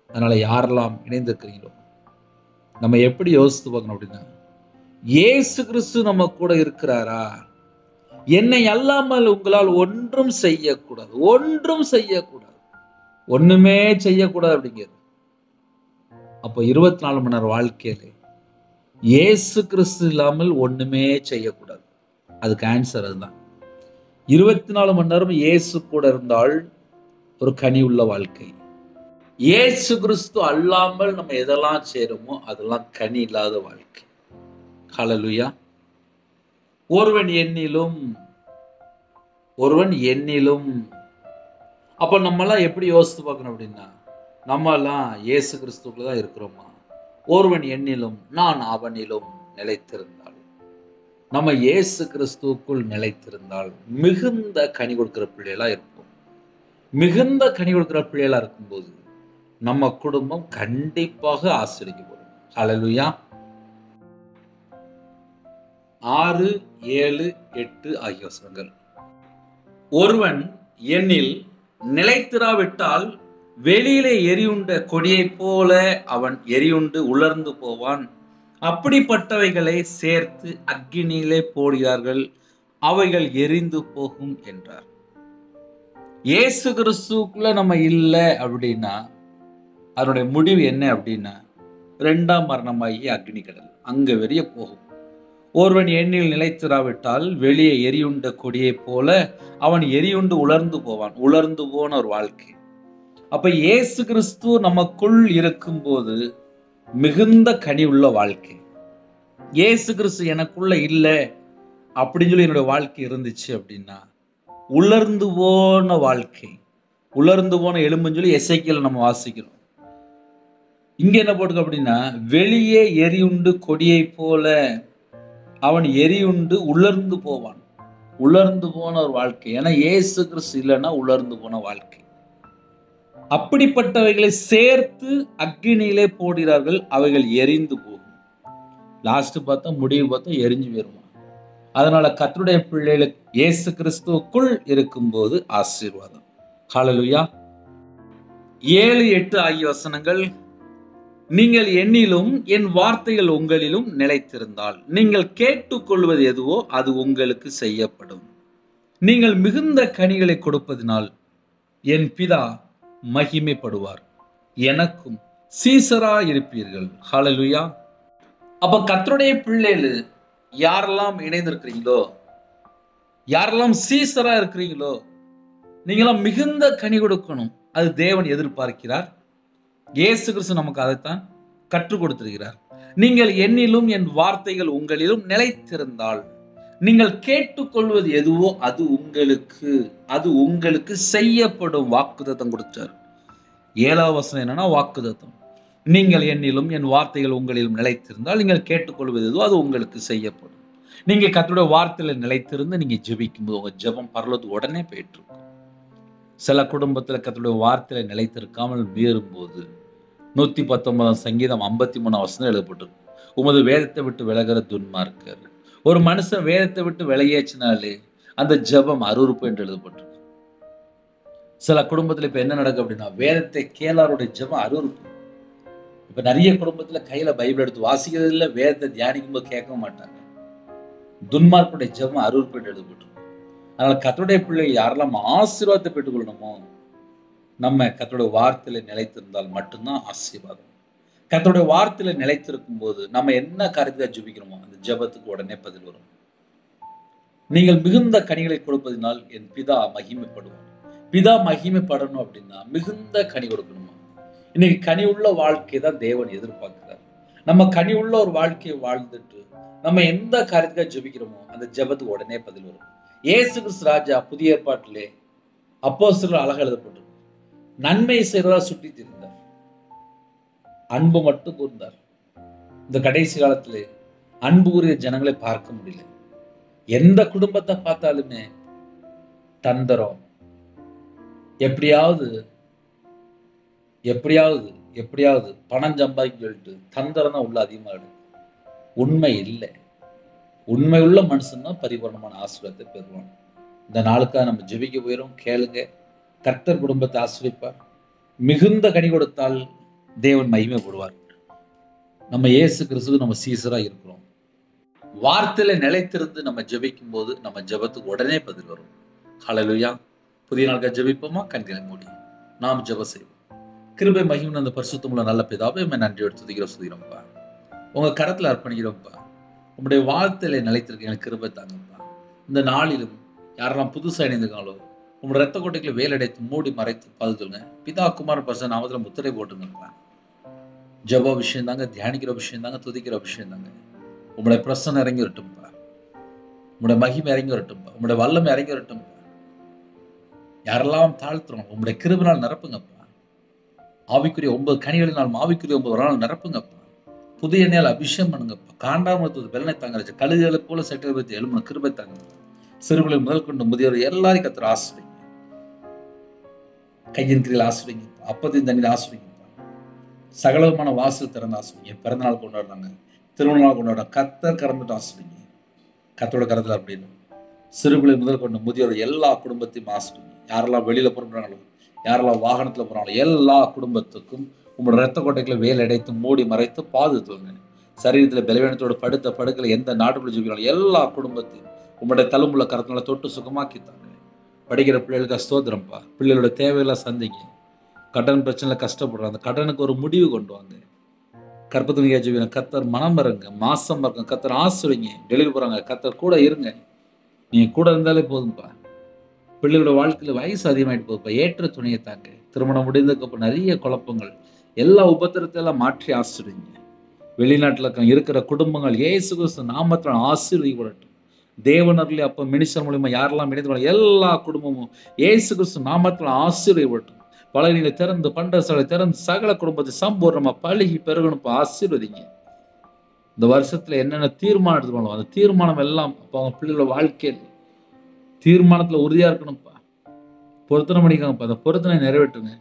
அதனால யாரெல்லாம் இணைந்திருக்கிறீங்களோ நம்ம எப்படி யோசித்து பார்க்கணும் அப்படின்னா, இயேசு கிறிஸ்து நம்ம கூட இருக்கிறாரா? என்னை அல்லாமல் உங்களால் ஒன்றும் செய்யக்கூடாது. ஒண்ணுமே செய்யக்கூடாது அப்படிங்கிறது. அப்போ 24 மணி நேரம் வாழ்க்கையில இயேசு கிறிஸ்து இல்லாமல் ஒண்ணுமே செய்யக்கூடாது. அதுக்கு ஆன்சர் அதுதான். 24 மணி நேரம் இயேசு கூட இருந்தால் ஒரு கனி உள்ள வாழ்க்கை. இயேசு கிறிஸ்து அல்லாமல் நம்ம எதெல்லாம் செய்யறோமோ அதெல்லாம் கனி இல்லாத வாழ்க்கை. ஹல்லேலூயா. ஒருவன் என்னிலும் அப்ப நம்ம எல்லாம் எப்படி யோசித்து பார்க்கணும் அப்படின்னா, நம்ம எல்லாம் இயேசு கிறிஸ்துக்குள்ள தான் இருக்கிறோமா? ஒருவன் என்னிலும் நான் அவனிலும் நிலைத்திருந்தால், நம்ம இயேசு கிறிஸ்துவுக்குள் நிலைத்திருந்தால் மிகுந்த கனி கொடுக்கிற பிள்ளைகளா இருப்போம். மிகுந்த கனி கொடுக்கிற பிள்ளைகளா இருக்கும்போது நம்ம குடும்பம் கண்டிப்பாக ஆசீர்வதிக்கப்படும். ஹல்லேலூயா. 6, 7, 8 ஆகிய வசனங்கள். ஒருவன் என்னில் நிலைத்திராவிட்டால் வெளியிலே எரியுண்ட கொடியைப் போல அவன் எரியுண்டு உலர்ந்து போவான். அப்படிப்பட்டவைகளை சேர்த்து அக்கினியிலே போடுகிறார்கள், அவைகள் எரிந்து போகும் என்றார். இயேசு கிறிஸ்துக்குள்ள நம்ம இல்லை அப்படின்னா அதனுடைய முடிவு என்ன அப்படின்னா 2ஆம் மரணமாகிய அக்னி கடல், அங்க வெறிய போகும். ஒருவன் எண்ணில் நிலைத்திராவிட்டால் வெளியே எரியுண்ட கொடியைப் போல அவன் எரியுண்டு உலர்ந்து போவான். உலர்ந்து போன ஒரு வாழ்க்கை. அப்ப இயேசு கிறிஸ்து நமக்குள் இருக்கும்போது மிகுந்த கனி உள்ள வாழ்க்கை. இயேசு கிறிஸ்து எனக்குள்ள இல்லை அப்படின்னு சொல்லி என்னுடைய வாழ்க்கை இருந்துச்சு அப்படின்னா உலர்ந்து போன வாழ்க்கை, உலர்ந்து போன எலும்புன்னு சொல்லி எசேக்கியேல் நம்ம வாசிக்கிறோம். இங்க என்ன போட்டுக்க அப்படின்னா, வெளியே எரியுண்டு கொடியை போல அவன் எரியுண்டு உலர்ந்து போவான். உலர்ந்து போன ஒரு வாழ்க்கை. ஏன்னா இயேசு கிறிஸ்து இல்லைன்னா உலர்ந்து போன வாழ்க்கை. அப்படிப்பட்டவைகளை சேர்த்து அக்கினியிலே போடுகிறார்கள், அவைகள் எரிந்து போகும். லாஸ்ட் பார்த்தா முடிவு பார்த்தா எரிஞ்சு போயிருவான். அதனால கர்த்தருடைய பிள்ளைகளுக்கு இயேசு கிறிஸ்துவுக்குள் இருக்கும்போது ஆசீர்வாதம். ஹல்லேலூயா. 7, 8 ஆகிய வசனங்கள். நீங்கள் என்னிலும் என் வார்த்தைகள் உங்களிலும் நிலைத்திருந்தால் நீங்கள் கேட்டுக்கொள்வது எதுவோ அது உங்களுக்கு செய்யப்படும். நீங்கள் மிகுந்த கனிகளை கொடுப்பதினால் என் பிதா மகிமைப்படுவார், எனக்கும் சீசரா இருப்பீர்கள். ஹல்லேலூயா. அப்ப கர்த்தருடைய பிள்ளைகள் யாரெல்லாம் இணைந்திருக்கிறீங்களோ, யாரெல்லாம் சீசரா இருக்கிறீங்களோ, நீங்களாம் மிகுந்த கனி கொடுக்கணும். அது தேவன் எதிர்பார்க்கிறார். இயேசு கிறிஸ்து நமக்கு அதைத்தான் கற்றுக் கொடுத்திருக்கிறார். நீங்கள் என்னிலும் என் வார்த்தைகள் உங்களிலும் நிலைத்திருந்தால் நீங்கள் கேட்டுக்கொள்வது எதுவோ அது உங்களுக்கு செய்யப்படும். வாக்குத்தத்தம் கொடுத்தார். 7வது வசனம் என்னன்னா வாக்குத்தத்தம். நீங்கள் என்னிலும் என் வார்த்தைகள் உங்களிலும் நிலைத்திருந்தால் நீங்கள் கேட்டுக்கொள்வது எதுவோ அது உங்களுக்கு செய்யப்படும். நீங்க கர்த்தருடைய வார்த்தையில நிலைத்திருந்து நீங்க ஜெபிக்கும்போது உங்க ஜெபம் பரலோகத்துக்கு உடனே போயிட்டு இருக்கும். சில குடும்பத்துல கர்த்தருடைய வார்த்தையில நிலைத்திருக்காமல் மீறும்போது 119 சங்கீதம் 53 வசனம் எழுதப்பட்டிருக்கு. உமது வேதத்தை விட்டு விலகிற துன்மார்க்கர். ஒரு மனுஷன் வேதத்தை விட்டு விலகியாச்சுனாலே அந்த ஜெபம் அருவருப்பு என்று எழுதப்பட்டிருக்கு. சில குடும்பத்துல இப்ப என்ன நடக்கு அப்படின்னா, வேதத்தை கேளாருடைய ஜெபம் அருவருப்பு. இப்ப நிறைய குடும்பத்துல கையில பைபிள் எடுத்து வாசிக்கிறது இல்ல, வேதத்தை தியானிக்கும் போது கேட்க மாட்டாங்க. துன்மார்க்குடைய ஜெபம் அருவருப்பு என்று எழுதப்பட்டிருக்கு. அதனால கர்த்தருடைய பிள்ளைகள் யாரெல்லாம் ஆசீர்வாதத்தை பெற்றுக்கொள்ளணுமோ, நம்ம கர்த்தருடைய வார்த்தையில நிலைத்திருந்தால் மட்டும்தான் ஆசீர்வாதம். கர்த்தருடைய வார்த்தையில நிலைத்திருக்கும் போது நம்ம என்ன காரியத்தை ஜெபிக்கிறோமோ அந்த ஜெபத்துக்கு உடனே பதில் வரும். நீங்கள் மிகுந்த கனிகளை கொடுப்பதினால் என் பிதா மகிமைப்படுவார். பிதா மகிமைப்படணும் அப்படின்னா மிகுந்த கனி கொடுக்கணுமா? இன்னைக்கு கனி உள்ள வாழ்க்கை தான் தேவன் எதிர்பார்க்கிறார். நம்ம கனி உள்ள ஒரு வாழ்க்கையை வாழ்ந்துட்டு நம்ம எந்த காரியத்துக்காக ஜெபிக்கிறோமோ அந்த ஜெபத்துக்கு உடனே பதில் வரும். இயேசு கிறிஸ்து ராஜா புதிய ஏற்பாட்டிலே அப்போஸ்தலர் அழகா எழுதப்பட்டிருக்கு. நன்மை செய்வதா சுற்றி திரிந்தார், அன்பு மட்டும் கூர்ந்தார். இந்த கடைசி காலத்திலே அன்பு கூறிய ஜனங்களை பார்க்க முடியல. எந்த குடும்பத்தை பார்த்தாலுமே தந்திரம், எப்படியாவது எப்படியாவது எப்படியாவது பணம் சம்பாதிக்க சொல்லிட்டு தந்திரம் தான் உள்ள அதிகமா இருக்கு. உண்மை இல்லை. உண்மை உள்ள மனுஷன் தான் பரிபூர்ணமான ஆசீர்வாதத்தை பெறுவான். இந்த நாளுக்காக நம்ம ஜெபிக்க போயிடும். கேளுங்க. கர்த்தர் குடும்பத்தை ஆசீர்வதிப்பார். மிகுந்த கனி கொடுத்தால் தேவன் மகிமைப்படுவார். நம்ம இயேசு கிறிஸ்துவுக்கு நம்ம சீசரா இருக்கிறோம். வார்த்தையில நிலைத்திருந்து நம்ம ஜெபிக்கும் போது நம்ம ஜெபத்துக்கு உடனே பதில் வரும். ஹல்லேலூயா. புதிய நாளுக்காக ஜெபிப்போமா? கண்களை மூடி நாம் ஜெபம் செய்வோம். கிருபை மகிமை அந்த பரிசுத்தமுள்ள நல்ல பிதாவே, நன்றியோடு துதிக்கிறோம்ப்பா. உங்க கரத்துல அர்ப்பணிக்கிறோம்ப்பா. உங்களுடைய வார்த்தையில நிலைத்திருக்க எனக்கு கிருபை தாங்கப்பா. இந்த நாளிலும் யாரெல்லாம் புதுசா இணைந்திருக்காங்களோ உங்களோட ரத்த கோட்டைகளை வேலடைத்து மூடி மறைத்து பாதுகாத்துங்க. பிதா குமார் பரிசுத்த நாமத்துல முத்திரை போட்டுங்கப்பா. ஜெப விஷயம் தாங்க, தியானிக்கிற விஷயம் தாங்க, துதிக்கிற விஷயம் தாங்க. உங்களுடைய பிரசன்னம் இறங்கி வரட்டும்பா. உங்களுடைய மகிமை இறங்கி வரட்டும்பா. உங்களுடைய வல்லமை இறங்கி வரட்டும்பா. யாரெல்லாம் தாழ்த்துறோம் உங்களுடைய கிருபினால் நிரப்புங்கப்பா. ஆவிக்குரிய 9 கனிகளினால் ஆவிக்குரிய 9 வரனால் நிரப்புங்கப்பா. புதிய எண்ணெயால் அபிஷேகம் பண்ணுங்கப்பா. காண்டாமத்து வெள்ளனை தாங்க, கழுகுகளை போல சட்டை வைத்து எழுமன கிருபை தாங்க. சிறுபிள்ளை முதல் கொண்டு முதியோர் எல்லாரையும் கர்த்தர் ஆசீர்வதிங்க. கையின் கிரியில் ஆசீர்வதிங்க. அப்பத்தின் தண்ணீர் ஆசீர்வதிங்க. சகலமான வாசல் திறந்து ஆசீர்வதிங்க. பிறந்த நாள் கொண்டாடுறாங்க, திருமண நாள் கொண்டாடுறாங்க. கர்த்தர் கறந்துட்டு ஆசீர்வதிங்க. கர்த்தரோட கரத்துல அப்படின்னு சிறுபிள்ளை முதல் கொண்டு முதியோர் எல்லா குடும்பத்தையும் ஆசீர்வதிங்க. யாரெல்லாம் வெளியில புறப்படுறாங்களோ, யாரெல்லாம் வாகனத்துல போறாங்களோ எல்லா குடும்பத்துக்கும் உங்களோட ரத்த கோட்டைகளை வேல் அடைத்து மூடி மறைத்து பாதுகாத்துங்க. சரீரத்துல பலவீனத்தோடு படுத்த படுக்கல எந்த நாட்டுக்குள்ள ஜீவிக்கிறாங்களோ எல்லா குடும்பத்தையும் உங்களுடைய தழும்புள்ள கரத்தினால தொட்டு சுகமாக்கித்தாங்க. படிக்கிற பிள்ளைகளுக்கு ஸ்தோத்திரம்ப்பா. பிள்ளைகளோட தேவையெல்லாம் சந்திங்க. கடன் பிரச்சனைல கஷ்டப்படுறாங்க, அந்த கடனுக்கு ஒரு முடிவு கொண்டு வாங்க. கற்பத்தினிக்கா ஜீவின கர்த்தர் மனம் இருங்க, மாசம் இருங்க, கர்த்தர் ஆசீர்வதிங்க. டெலிவரி போறாங்க, கர்த்தர் கூட இருங்க. நீங்க கூட இருந்தாலே போதும்பா. பிள்ளைகளோட வாழ்க்கையில வயசு அதிகமாயிட்டு போகுதுப்பா. ஏற்ற துணையை தாங்க. திருமணம் முடிந்ததுக்கு அப்புறம் நிறைய குழப்பங்கள், எல்லா உபத்திரத்தை எல்லாம் மாற்றி ஆசீர்வதிங்க. வெளிநாட்டுல இருக்கிற குடும்பங்கள் இயேசு கிறிஸ்து நாமத்தினால் ஆசீர்வதிக்கப்படட்டும். தேவனர்ல அப்ப மினிஸ்டர் மூலமா யாரெல்லாம் இணைந்து எல்லா குடும்பமும் இயேசு கிறிஸ்து நாமத்தினால் ஆசீர்வதிக்கப்படட்டும். பலகைகளை திறந்து பண்டசாலை திறந்து சகல குடும்பத்தை சம்பூர்ணமா பழகி பெருகணும்ப்பா. ஆசீர்வதிங்க. இந்த வருஷத்துல என்னென்ன தீர்மானம் எடுத்துக்கணும் அந்த தீர்மானம் எல்லாம் அப்ப அவங்க பிள்ளைகளோட வாழ்க்கையில் தீர்மானத்துல உறுதியா இருக்கணும்ப்பா. பொருத்தனை பண்ணிக்காங்கப்பா. அந்த பொருத்தனை நிறைவேற்றுங்க.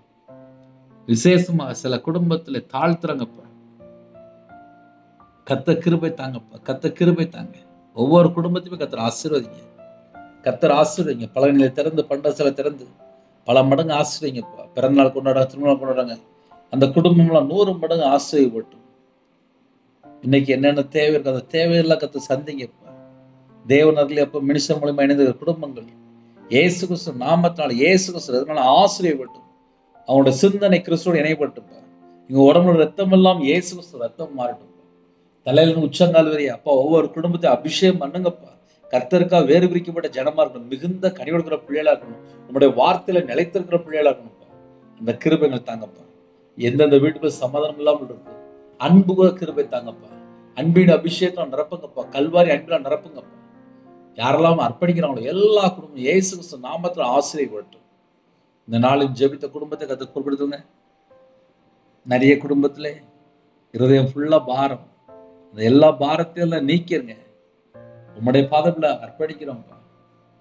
விசேஷமா சில குடும்பத்துல தாழ்த்துறாங்கப்பா. கர்த்தர் கிருபை தாங்கப்பா. கர்த்தர் கிருபை தாங்க. ஒவ்வொரு குடும்பத்தையுமே கர்த்தர் ஆசீர்வதிங்க. கர்த்தர் ஆசீர்வதிங்க. பலகைகளை திறந்து பண்டசாலை திறந்து பல மடங்கு ஆசீர்வதிங்கப்பா. பிறந்தநாள் கொண்டாடுறாங்க, திருமணம் கொண்டாடுறாங்க, அந்த குடும்பம்லாம் 100 மடங்கு ஆசீர்வதிக்கப்பட்டும். இன்னைக்கு என்னென்ன தேவை இருக்கு அந்த தேவையெல்லாம் கர்த்தர் சந்திங்கப்பா. தேவனர்ல அப்ப மினிஸ்டர் மூலமா இணைந்த குடும்பங்கள் இயேசு கிறிஸ்து நாமத்தினால இயேசு கிறிஸ்து அதனால ஆசீர்வதிக்கப்பட்டும். அவங்களோட சிந்தனை கிறிஸ்துவோட இணைப்பட்டுப்பா. இங்க உடம்புல ரத்தம் எல்லாம் இயேசு கிறிஸ்து ரத்தம் மாறட்டும். தலையில உச்சங்கால் வரையா அப்பா ஒவ்வொரு குடும்பத்தையும் அபிஷேகம் பண்ணுங்கப்பா. கர்த்தருக்கா வேறு பிரிக்கப்பட்ட ஜனமா இருக்கணும். மிகுந்த கனி கொடுக்கிற பிள்ளைகளா இருக்கணும். உங்களுடைய வார்த்தையில நிலைத்திருக்கிற பிள்ளைகளா இருக்கணும்ப்பா. அந்த கிருபைகள் தாங்கப்பா. எந்தெந்த வீட்டுக்கு சமாதானம் இல்லாமல் இருக்கு, அன்புக கிருபை தாங்கப்பா. அன்பின் அபிஷேகம் நிரப்புங்கப்பா. கல்வாரி அன்பில நிரப்புங்கப்பா. யாரெல்லாம் அர்ப்பணிக்கிறாங்களோ எல்லா குடும்பம் இயேசு கிறிஸ்து நாமத்துல ஆசீர்வதிக்கப்படட்டும். இந்த நாளில் ஜெபித்த குடும்பத்தை கர்த்தர் பொறுப்படுத்துங்க. நிறைய குடும்பத்துல இருதயம் ஃபுல்லா பாரம், அந்த எல்லா பாரத்தையும் நீக்கிருங்க. உம்முடைய பாதத்துல அர்ப்பணிக்கிறோம்ப்பா.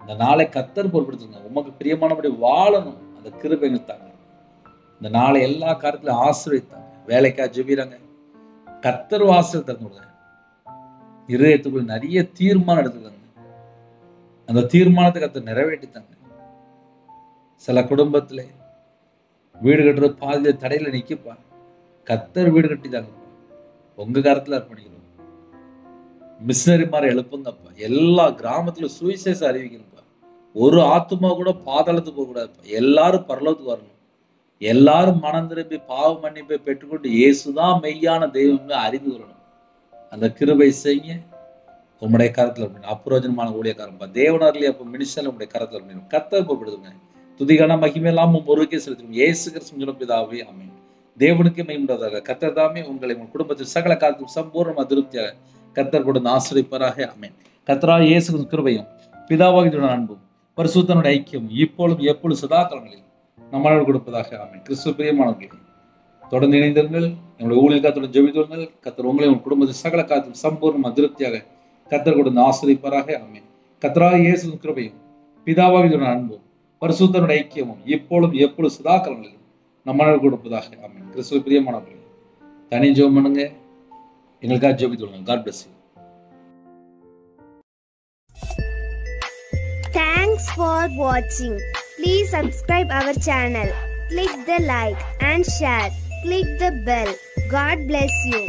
இந்த நாளை கர்த்தர் பொறுப்படுத்துங்க. உமக்கு பிரியமானபடி வாழணும். அந்த கிருபைகள் தாங்க. இந்த நாளை எல்லா காரியத்திலும் ஆசீர்வதித்தாங்க. வேலைக்கா ஜெபிறாங்க, கர்த்தர் ஆசீர்வாதம் தரணுங்க. இருதயத்துக்குள்ள நிறைய தீர்மானம் எடுத்துக்கங்க. அந்த தீர்மானத்தை கர்த்தர் நிறைவேற்றித்தாங்க. சில குடும்பத்துல வீடு கட்டுறது பாதியில தடையில நிக்கப்பா. கர்த்தர் வீடு கட்டித்தாங்கப்பா. உங்க காரத்துல அர்ப்பணிக்கிறோம். மிஷினரி மாதிரி எழுப்புங்கப்பா. எல்லா கிராமத்திலும் சுவிசேஷம் அறிவிக்கணும்ப்பா. ஒரு ஆத்துமா கூட பாதாளத்துக்கு போக கூடாதுப்பா. எல்லாரும் பரலோகத்துக்கு வரணும். எல்லாரும் மனம் திரும்பி பாவ மன்னிப்பை பெற்றுக்கொண்டு இயேசுதான் மெய்யான தெய்வம் அறிந்து வரணும். அந்த கிருபை செய்ய உம்முடைய கரத்துல அப்புரோஜனமான ஊழியக்காரன்பா. தேவனார்லயே அப்ப மினிஸ்டர் உங்களுடைய கரத்துல இருக்கணும். கர்த்தர் பொறுப்படுத்துங்க. துதிகான மகிமையெல்லாம் ஒருக்கே செலுத்தணும். இயேசு கிறிஸ்து பிதாவே ஆமென். தேவனுக்கு மகிமையுண்டாவதாக. கர்த்தர் தாமே உங்களை உங்கள் குடும்பத்தில் சகல காலத்தும் சம்பூர்ணமா திருப்தியாக கர்த்தர் கொடுத்து ஆசீர்வதிப்பாராக. ஆமென். கர்த்தராகிய இயேசு கிறிஸ்து கிருபையும் பிதாவாகிய அன்பும் பரிசுத்தனுடைய ஐக்கியம் இப்பொழுதும் எப்பொழுதும் சதா காலங்களில் நம்மளோடு கொடுப்பதாக. ஆமென். கிறிஸ்துவ பிரியமானவர்களே, தொடர்ந்து இணைந்திருங்கள். நம்முடைய ஊழியக்காரத்துடன் ஜெபித்துள்ளுங்கள். கர்த்தர் உங்களை உங்கள் குடும்பத்தில் சகல காலத்தும் சம்பூர்ணமா திருப்தியாக கர்த்தர் கொடுத்து ஆசீர்வதிப்பாராக. ஆமென். கர்த்தராகிய இயேசு கிறிஸ்து கிருபையும் பிதாவாகிய அன்பும் பரிசுத்தனுடைய ஐக்கியமும் இப்பொழுதும் எப்பொழுதும் சதா காலங்களில் நம்மளோடு கொடுப்பதாக. ஆமென். கிறிஸ்துவ பிரியமானவர்களே, தனி ஜெபம் பண்ணுங்க. எங்களுக்காக ஜெபித்துள்ளுங்கள். God bless you. Thanks for watching. Please subscribe our channel. Click the like and share. Click the bell. God bless you.